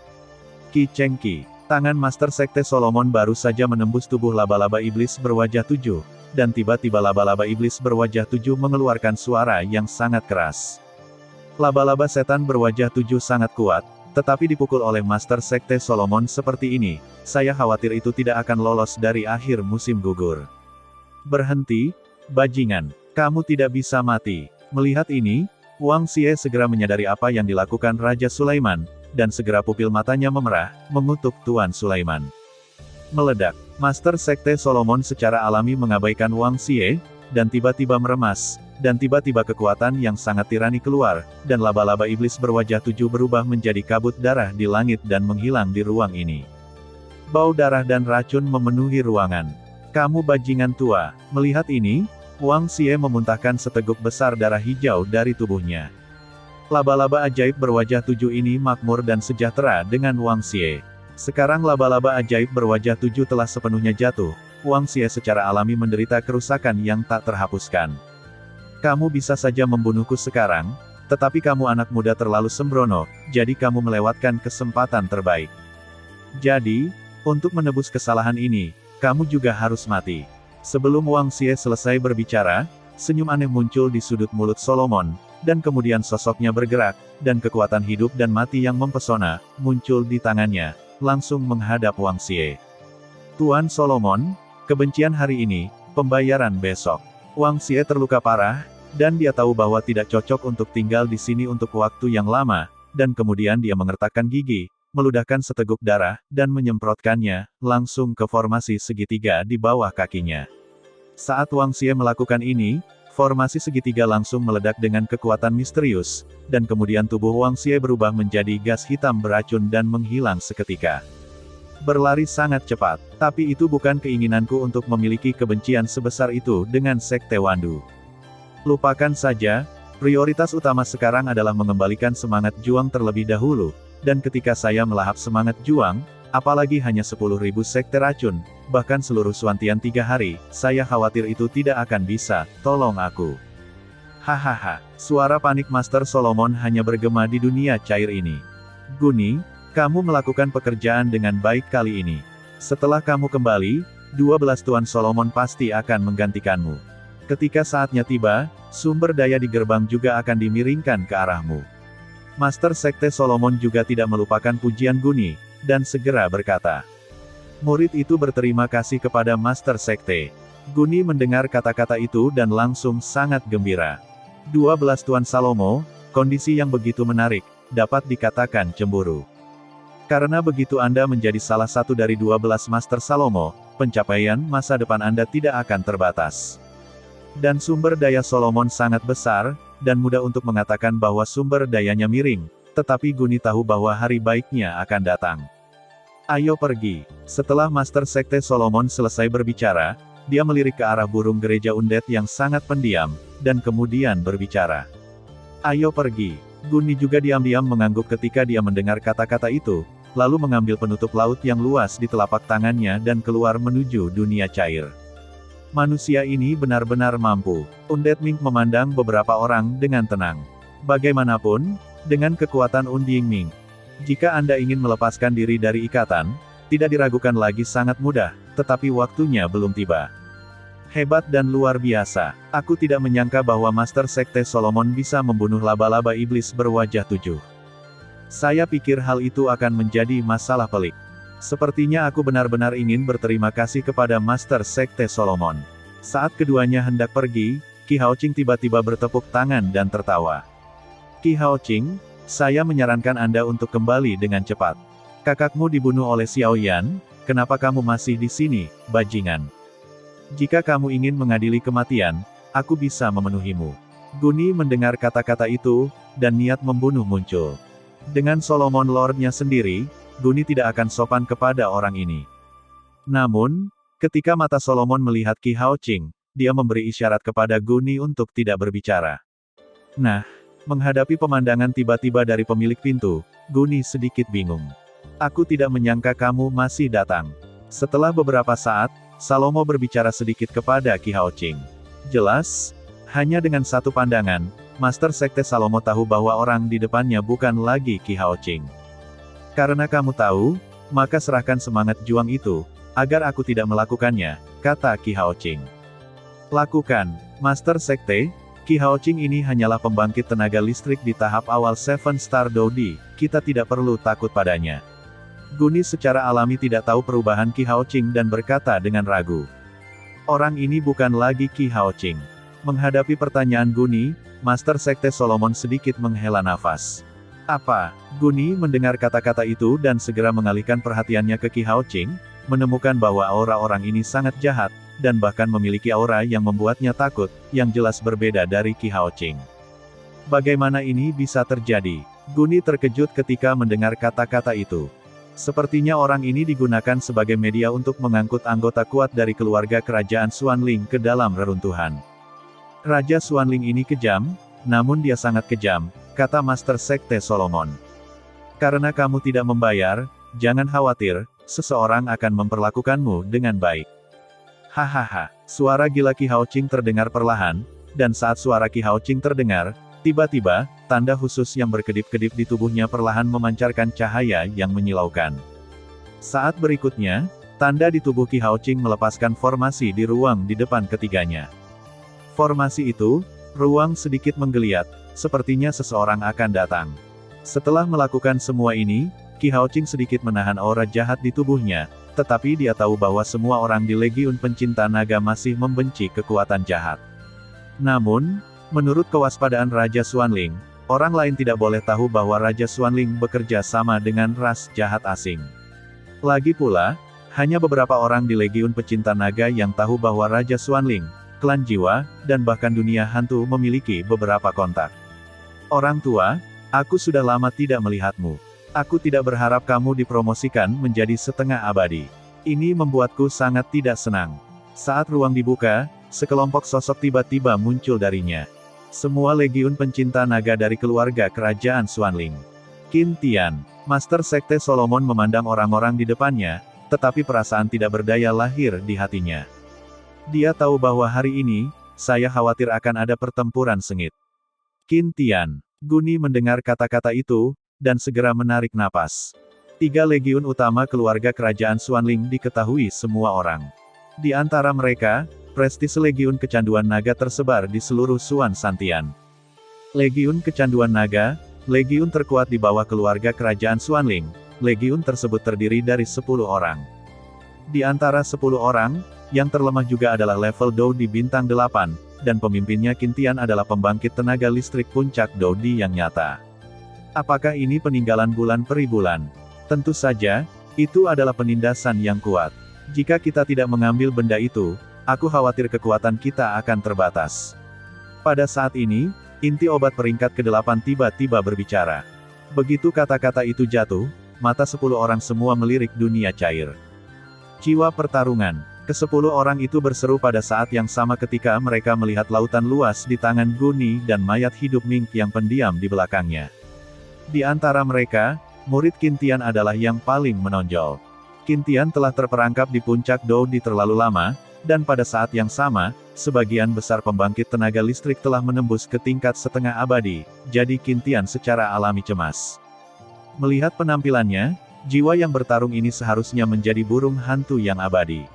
Ki Cheng Ki, tangan Master Sekte Solomon baru saja menembus tubuh laba-laba iblis berwajah 7, dan tiba-tiba laba-laba iblis berwajah 7 mengeluarkan suara yang sangat keras. Laba-laba setan berwajah 7 sangat kuat, tetapi dipukul oleh Master Sekte Solomon seperti ini, saya khawatir itu tidak akan lolos dari akhir musim gugur. Berhenti, bajingan, kamu tidak bisa mati. Melihat ini, Wang Xie segera menyadari apa yang dilakukan Raja Sulaiman, dan segera pupil matanya memerah, mengutuk Tuan Sulaiman. Meledak, Master Sekte Solomon secara alami mengabaikan Wang Xie, dan tiba-tiba meremas, dan tiba-tiba kekuatan yang sangat tirani keluar, dan laba-laba iblis berwajah 7 berubah menjadi kabut darah di langit dan menghilang di ruang ini. Bau darah dan racun memenuhi ruangan. Kamu bajingan tua. Melihat ini, Wang Xie memuntahkan seteguk besar darah hijau dari tubuhnya. Laba-laba ajaib berwajah 7 ini makmur dan sejahtera dengan Wang Xie. Sekarang laba-laba ajaib berwajah 7 telah sepenuhnya jatuh. Wang Xie secara alami menderita kerusakan yang tak terhapuskan. Kamu bisa saja membunuhku sekarang, tetapi kamu anak muda terlalu sembrono, jadi kamu melewatkan kesempatan terbaik. Jadi, untuk menebus kesalahan ini, kamu juga harus mati. Sebelum Wang Xie selesai berbicara, senyum aneh muncul di sudut mulut Solomon, dan kemudian sosoknya bergerak, dan kekuatan hidup dan mati yang mempesona, muncul di tangannya, langsung menghadap Wang Xie. Tuan Solomon, kebencian hari ini, pembayaran besok. Wang Xie terluka parah, dan dia tahu bahwa tidak cocok untuk tinggal di sini untuk waktu yang lama, dan kemudian dia mengertakkan gigi, meludahkan seteguk darah, dan menyemprotkannya, langsung ke formasi segitiga di bawah kakinya. Saat Wang Xie melakukan ini, formasi segitiga langsung meledak dengan kekuatan misterius, dan kemudian tubuh Wang Xie berubah menjadi gas hitam beracun dan menghilang seketika. Berlari sangat cepat, tapi itu bukan keinginanku untuk memiliki kebencian sebesar itu dengan Sekte Wandu. Lupakan saja, prioritas utama sekarang adalah mengembalikan semangat juang terlebih dahulu, dan ketika saya melahap semangat juang, apalagi hanya 10.000 sekte racun, bahkan seluruh Suantian 3 hari, saya khawatir itu tidak akan bisa, tolong aku. Hahaha, suara panik Master Solomon hanya bergema di dunia cair ini. Guni, kamu melakukan pekerjaan dengan baik kali ini. Setelah kamu kembali, 12 Tuan Solomon pasti akan menggantikanmu. Ketika saatnya tiba, sumber daya di gerbang juga akan dimiringkan ke arahmu. Master Sekte Solomon juga tidak melupakan pujian Guni, dan segera berkata. Murid itu berterima kasih kepada Master Sekte. Guni mendengar kata-kata itu dan langsung sangat gembira. 12 Tuan Salomo, kondisi yang begitu menarik, dapat dikatakan cemburu. Karena begitu Anda menjadi salah satu dari 12 Master Salomo, pencapaian masa depan Anda tidak akan terbatas. Dan sumber daya Solomon sangat besar, dan mudah untuk mengatakan bahwa sumber dayanya miring, tetapi Guni tahu bahwa hari baiknya akan datang. Ayo pergi. Setelah Master Sekte Solomon selesai berbicara, dia melirik ke arah burung gereja undead yang sangat pendiam, dan kemudian berbicara. Ayo pergi. Guni juga diam-diam mengangguk ketika dia mendengar kata-kata itu, lalu mengambil penutup laut yang luas di telapak tangannya dan keluar menuju dunia cair. Manusia ini benar-benar mampu. Undead Ming memandang beberapa orang dengan tenang. Bagaimanapun, dengan kekuatan Unding Ming, jika Anda ingin melepaskan diri dari ikatan, tidak diragukan lagi sangat mudah, tetapi waktunya belum tiba. Hebat dan luar biasa. Aku tidak menyangka bahwa Master Sekte Solomon bisa membunuh laba-laba iblis berwajah 7. Saya pikir hal itu akan menjadi masalah pelik. Sepertinya aku benar-benar ingin berterima kasih kepada Master Sekte Solomon. Saat keduanya hendak pergi, Qi Haoqing tiba-tiba bertepuk tangan dan tertawa. Qi Haoqing, saya menyarankan Anda untuk kembali dengan cepat. Kakakmu dibunuh oleh Xiao Yan, kenapa kamu masih di sini, bajingan? Jika kamu ingin mengadili kematian, aku bisa memenuhimu. Guni mendengar kata-kata itu, dan niat membunuh muncul. Dengan Solomon Lord-nya sendiri, Guni tidak akan sopan kepada orang ini. Namun, ketika mata Solomon melihat Qi Haoqing, dia memberi isyarat kepada Guni untuk tidak berbicara. Nah, menghadapi pemandangan tiba-tiba dari pemilik pintu, Guni sedikit bingung. Aku tidak menyangka kamu masih datang. Setelah beberapa saat, Salomo berbicara sedikit kepada Qi Haoqing. Jelas, hanya dengan satu pandangan, Master Sekte Salomo tahu bahwa orang di depannya bukan lagi Qi Haoqing. Karena kamu tahu, maka serahkan semangat juang itu, agar aku tidak melakukannya, kata Qi Haoqing. Lakukan, Master Sekte. Qi Haoqing ini hanyalah pembangkit tenaga listrik di tahap awal Seven Star Dodi, kita tidak perlu takut padanya. Guni secara alami tidak tahu perubahan Qi Haoqing dan berkata dengan ragu. Orang ini bukan lagi Qi Haoqing. Menghadapi pertanyaan Guni, Master Sekte Solomon sedikit menghela nafas. Apa? Guni mendengar kata-kata itu dan segera mengalihkan perhatiannya ke Qi Haoqing, menemukan bahwa aura orang ini sangat jahat, dan bahkan memiliki aura yang membuatnya takut, yang jelas berbeda dari Qi Haoqing. Bagaimana ini bisa terjadi? Guni terkejut ketika mendengar kata-kata itu. Sepertinya orang ini digunakan sebagai media untuk mengangkut anggota kuat dari keluarga kerajaan Xuanling ke dalam reruntuhan. Raja Xuanling ini kejam, namun dia sangat kejam, kata Master Sekte Solomon. Karena kamu tidak membayar, jangan khawatir, seseorang akan memperlakukanmu dengan baik. Hahaha, suara gila Qi Haoqing terdengar perlahan, dan saat suara Qi Haoqing terdengar, tiba-tiba, tanda khusus yang berkedip-kedip di tubuhnya perlahan memancarkan cahaya yang menyilaukan. Saat berikutnya, tanda di tubuh Qi Haoqing melepaskan formasi di ruang di depan ketiganya. Formasi itu, ruang sedikit menggeliat, sepertinya seseorang akan datang. Setelah melakukan semua ini, Qi Haoqing sedikit menahan aura jahat di tubuhnya, tetapi dia tahu bahwa semua orang di Legiun Pencinta Naga masih membenci kekuatan jahat. Namun, menurut kewaspadaan Raja Xuanling, orang lain tidak boleh tahu bahwa Raja Xuanling bekerja sama dengan ras jahat asing. Lagi pula, hanya beberapa orang di Legiun Pecinta Naga yang tahu bahwa Raja Xuanling, klan jiwa, dan bahkan dunia hantu memiliki beberapa kontak. Orang tua, aku sudah lama tidak melihatmu. Aku tidak berharap kamu dipromosikan menjadi setengah abadi. Ini membuatku sangat tidak senang. Saat ruang dibuka, sekelompok sosok tiba-tiba muncul darinya. Semua Legiun Pencinta Naga dari keluarga kerajaan Xuanling. Qin Tian, Master Sekte Solomon memandang orang-orang di depannya, tetapi perasaan tidak berdaya lahir di hatinya. Dia tahu bahwa hari ini, saya khawatir akan ada pertempuran sengit. Qin Tian, Guni mendengar kata-kata itu, dan segera menarik napas. 3 legiun utama keluarga kerajaan Xuanling diketahui semua orang. Di antara mereka, prestise Legiun Kecanduan Naga tersebar di seluruh Xuan Santian. Legiun Kecanduan Naga, legiun terkuat di bawah keluarga kerajaan Xuanling. Legiun tersebut terdiri dari 10 orang. Di antara 10 orang, yang terlemah juga adalah level Doudi bintang 8, dan pemimpinnya Qin Tian adalah pembangkit tenaga listrik puncak Doudi yang nyata. Apakah ini peninggalan bulan peri bulan? Tentu saja, itu adalah penindasan yang kuat. Jika kita tidak mengambil benda itu, aku khawatir kekuatan kita akan terbatas. Pada saat ini, inti obat peringkat ke-8 tiba-tiba berbicara. Begitu kata-kata itu jatuh, mata 10 orang semua melirik dunia cair. Jiwa pertarungan. Ke-10 orang itu berseru pada saat yang sama ketika mereka melihat lautan luas di tangan Guni dan mayat hidup Ming yang pendiam di belakangnya. Di antara mereka, murid Qin Tian adalah yang paling menonjol. Qin Tian telah terperangkap di puncak Doudi terlalu lama, dan pada saat yang sama, sebagian besar pembangkit tenaga listrik telah menembus ke tingkat setengah abadi, jadi Qin Tian secara alami cemas. Melihat penampilannya, jiwa yang bertarung ini seharusnya menjadi burung hantu yang abadi.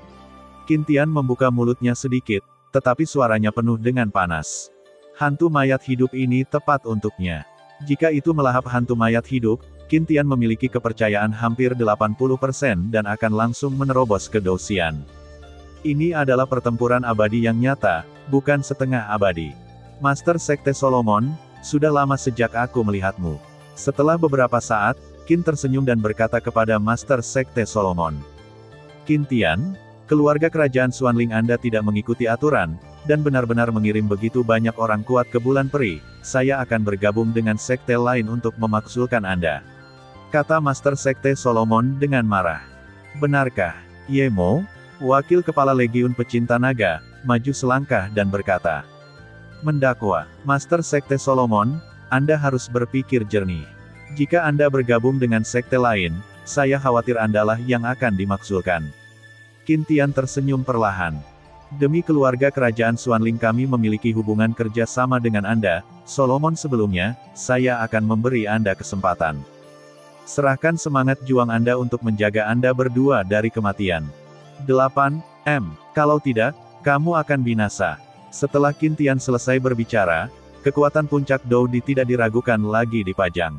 Qin Tian membuka mulutnya sedikit, tetapi suaranya penuh dengan panas. Hantu mayat hidup ini tepat untuknya. Jika itu melahap hantu mayat hidup, Qin Tian memiliki kepercayaan hampir 80% dan akan langsung menerobos ke Douxian. Ini adalah pertempuran abadi yang nyata, bukan setengah abadi. Master Sekte Solomon, sudah lama sejak aku melihatmu. Setelah beberapa saat, Qin tersenyum dan berkata kepada Master Sekte Solomon. Qin Tian, keluarga kerajaan Xuanling Anda tidak mengikuti aturan, dan benar-benar mengirim begitu banyak orang kuat ke bulan peri, saya akan bergabung dengan sekte lain untuk memaksulkan Anda. Kata Master Sekte Solomon dengan marah. Benarkah? Ye Mo, wakil kepala Legiun Pecinta Naga, maju selangkah dan berkata. Mendakwa, Master Sekte Solomon, Anda harus berpikir jernih. Jika Anda bergabung dengan sekte lain, saya khawatir Andalah yang akan dimaksulkan. Qin Tian tersenyum perlahan. Demi keluarga kerajaan Xuanling kami memiliki hubungan kerja sama dengan Anda, Solomon sebelumnya, saya akan memberi Anda kesempatan. Serahkan semangat juang Anda untuk menjaga Anda berdua dari kematian. 8M. Kalau tidak, kamu akan binasa. Setelah Qin Tian selesai berbicara, kekuatan puncak Doudi tidak diragukan lagi dipajang.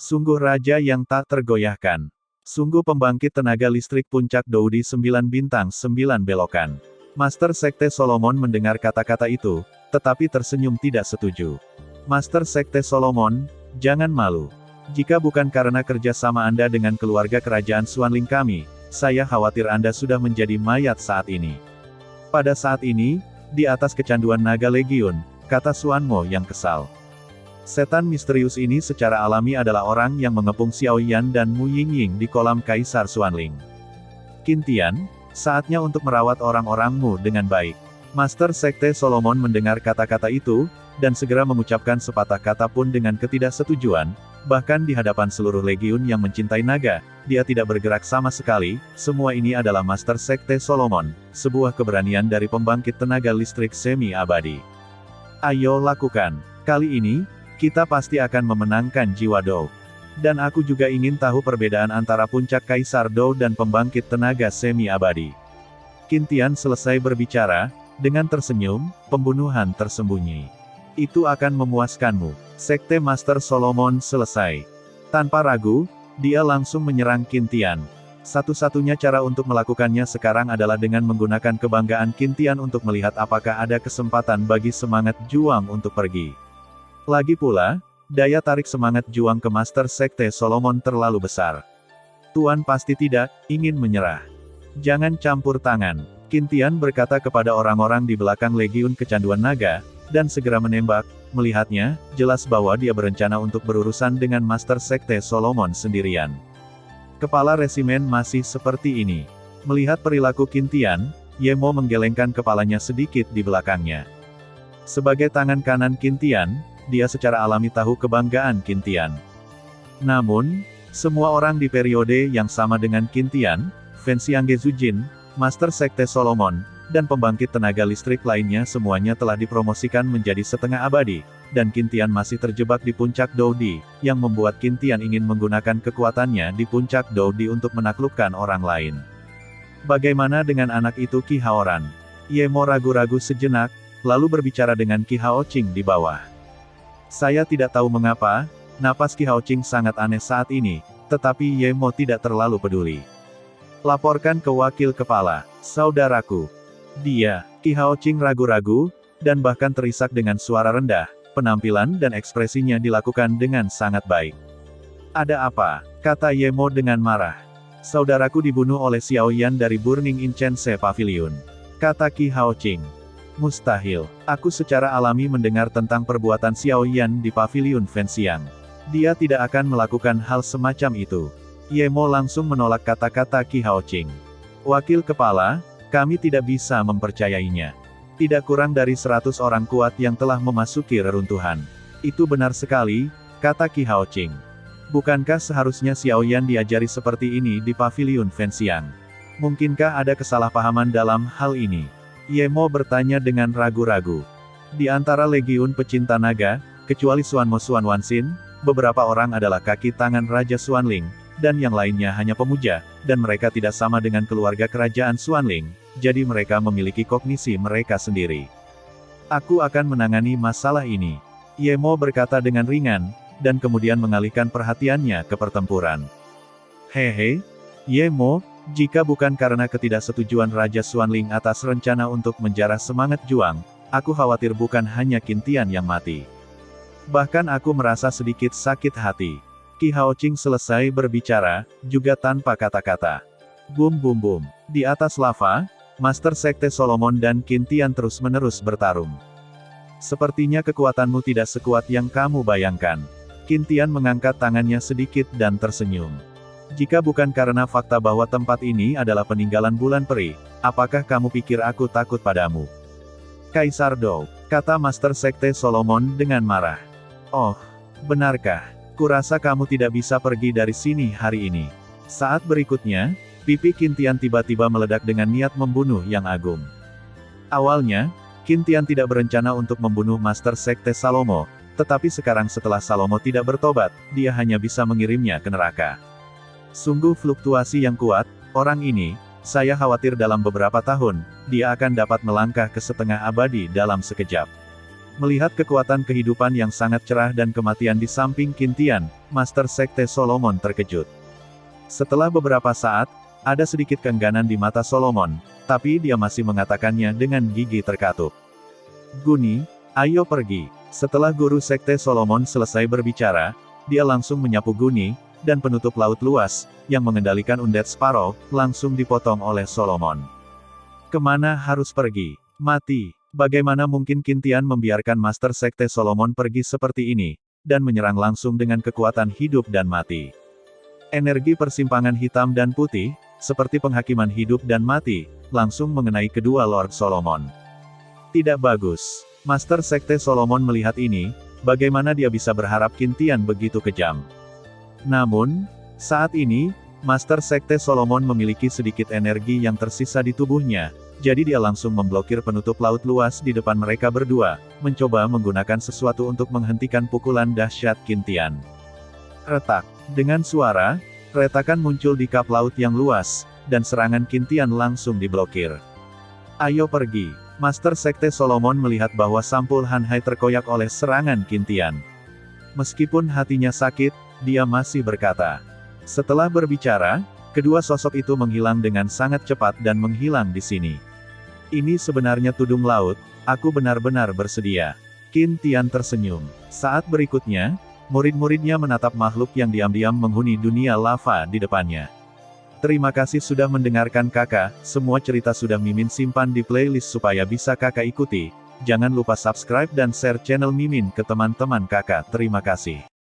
Sungguh raja yang tak tergoyahkan. Sungguh pembangkit tenaga listrik puncak Doudi 9 bintang 9 belokan. Master Sekte Solomon mendengar kata-kata itu, tetapi tersenyum tidak setuju. Master Sekte Solomon, jangan malu. Jika bukan karena kerjasama Anda dengan keluarga kerajaan Xuanling kami, saya khawatir Anda sudah menjadi mayat saat ini. Pada saat ini, di atas kecanduan naga Legiun, kata Xuanmo yang kesal. Setan misterius ini secara alami adalah orang yang mengepung Xiao Yan dan Mu Yingying di kolam Kaisar Xuanling. Qintian, saatnya untuk merawat orang-orangmu dengan baik. Master Sekte Solomon mendengar kata-kata itu, dan segera mengucapkan sepatah kata pun dengan ketidaksetujuan, bahkan di hadapan seluruh legiun yang mencintai naga, dia tidak bergerak sama sekali. Semua ini adalah Master Sekte Solomon, sebuah keberanian dari pembangkit tenaga listrik semi-abadi. Ayo lakukan. Kali ini, kita pasti akan memenangkan jiwa Dou. Dan aku juga ingin tahu perbedaan antara puncak Kaisar Dou dan pembangkit tenaga semi-abadi. Qintian selesai berbicara, dengan tersenyum, pembunuhan tersembunyi. Itu akan memuaskanmu. Sekte Master Solomon selesai. Tanpa ragu, dia langsung menyerang Qintian. Satu-satunya cara untuk melakukannya sekarang adalah dengan menggunakan kebanggaan Qintian untuk melihat apakah ada kesempatan bagi semangat juang untuk pergi. Lagi pula, daya tarik semangat juang ke Master Sekte Solomon terlalu besar. Tuan pasti tidak ingin menyerah. Jangan campur tangan. Qintian berkata kepada orang-orang di belakang Legiun Kecanduan Naga, dan segera menembak. Melihatnya, jelas bahwa dia berencana untuk berurusan dengan Master Sekte Solomon sendirian. Kepala resimen masih seperti ini. Melihat perilaku Qintian, Ye Mo menggelengkan kepalanya sedikit di belakangnya. Sebagai tangan kanan Qintian, dia secara alami tahu kebanggaan Qintian. Namun, semua orang di periode yang sama dengan Qintian, Fen Xiangge Zujin, Master Sekte Solomon, dan pembangkit tenaga listrik lainnya semuanya telah dipromosikan menjadi setengah abadi, dan Qintian masih terjebak di puncak Doudi, yang membuat Qintian ingin menggunakan kekuatannya di puncak Doudi untuk menaklukkan orang lain. Bagaimana dengan anak itu Qi Haoran? Ye Mo ragu-ragu sejenak, lalu berbicara dengan Qi Haoqing di bawah. Saya tidak tahu mengapa, napas Qi Haoqing sangat aneh saat ini, tetapi Ye Mo tidak terlalu peduli. Laporkan ke wakil kepala, saudaraku. Dia, Qi Haoqing ragu-ragu, dan bahkan terisak dengan suara rendah. Penampilan dan ekspresinya dilakukan dengan sangat baik. Ada apa? Kata Ye Mo dengan marah. Saudaraku dibunuh oleh Xiao Yan dari Burning Incense Pavilion. Kata Qi Haoqing. Mustahil. Aku secara alami mendengar tentang perbuatan Xiao Yan di Pavilion Fenxiang. Dia tidak akan melakukan hal semacam itu. Ye Mo langsung menolak kata-kata Qi Haoqing. Wakil kepala, kami tidak bisa mempercayainya. Tidak kurang dari 100 orang kuat yang telah memasuki reruntuhan. Itu benar sekali, kata Qi Haoqing. Bukankah seharusnya Xiao Yan diajari seperti ini di Pavilion Fenxiang? Mungkinkah ada kesalahpahaman dalam hal ini? Ye Mo bertanya dengan ragu-ragu. Di antara legiun pecinta naga, kecuali Xuanmo Xuanwanxin, beberapa orang adalah kaki tangan Raja Xuanling, dan yang lainnya hanya pemuja, dan mereka tidak sama dengan keluarga kerajaan Xuanling, jadi mereka memiliki kognisi mereka sendiri. Aku akan menangani masalah ini. Ye Mo berkata dengan ringan, dan kemudian mengalihkan perhatiannya ke pertempuran. Hehe, Ye Mo, jika bukan karena ketidaksetujuan Raja Xuanling atas rencana untuk menjarah semangat juang, aku khawatir bukan hanya Qintian yang mati. Bahkan aku merasa sedikit sakit hati. Qi Haoqing selesai berbicara, juga tanpa kata-kata. Bum bum bum. Di atas lava, Master Sekte Solomon dan Qintian terus-menerus bertarung. Sepertinya kekuatanmu tidak sekuat yang kamu bayangkan. Qintian mengangkat tangannya sedikit dan tersenyum. Jika bukan karena fakta bahwa tempat ini adalah peninggalan bulan peri, apakah kamu pikir aku takut padamu? Kaisar Dou, kata Master Sekte Solomon dengan marah. Oh, benarkah? Kurasa kamu tidak bisa pergi dari sini hari ini. Saat berikutnya, pipi Qintian tiba-tiba meledak dengan niat membunuh Yang Agung. Awalnya, Qintian tidak berencana untuk membunuh Master Sekte Salomo, tetapi sekarang setelah Salomo tidak bertobat, dia hanya bisa mengirimnya ke neraka. Sungguh fluktuasi yang kuat, orang ini, saya khawatir dalam beberapa tahun, dia akan dapat melangkah ke setengah abadi dalam sekejap. Melihat kekuatan kehidupan yang sangat cerah dan kematian di samping Qintian, Master Sekte Solomon terkejut. Setelah beberapa saat, ada sedikit keengganan di mata Solomon, tapi dia masih mengatakannya dengan gigi terkatup. Guni, ayo pergi. Setelah guru Sekte Solomon selesai berbicara, dia langsung menyapu Guni, dan penutup laut luas, yang mengendalikan Undead Sparrow, langsung dipotong oleh Solomon. Kemana harus pergi? Mati. Bagaimana mungkin Qintian membiarkan Master Sekte Solomon pergi seperti ini, dan menyerang langsung dengan kekuatan hidup dan mati? Energi persimpangan hitam dan putih, seperti penghakiman hidup dan mati, langsung mengenai kedua Lord Solomon. Tidak bagus. Master Sekte Solomon melihat ini, bagaimana dia bisa berharap Qintian begitu kejam. Namun, saat ini, Master Sekte Solomon memiliki sedikit energi yang tersisa di tubuhnya, jadi dia langsung memblokir penutup laut luas di depan mereka berdua, mencoba menggunakan sesuatu untuk menghentikan pukulan dahsyat Qintian. Retak. Dengan suara, retakan muncul di kap laut yang luas, dan serangan Qintian langsung diblokir. Ayo pergi. Master Sekte Solomon melihat bahwa sampul Han Hai terkoyak oleh serangan Qintian. Meskipun hatinya sakit, dia masih berkata. Setelah berbicara, kedua sosok itu menghilang dengan sangat cepat dan menghilang di sini. Ini sebenarnya tudung laut, aku benar-benar bersedia. Qintian tersenyum. Saat berikutnya, murid-muridnya menatap makhluk yang diam-diam menghuni dunia lava di depannya. Terima kasih sudah mendengarkan kakak, semua cerita sudah Mimin simpan di playlist supaya bisa kakak ikuti. Jangan lupa subscribe dan share channel Mimin ke teman-teman kakak. Terima kasih.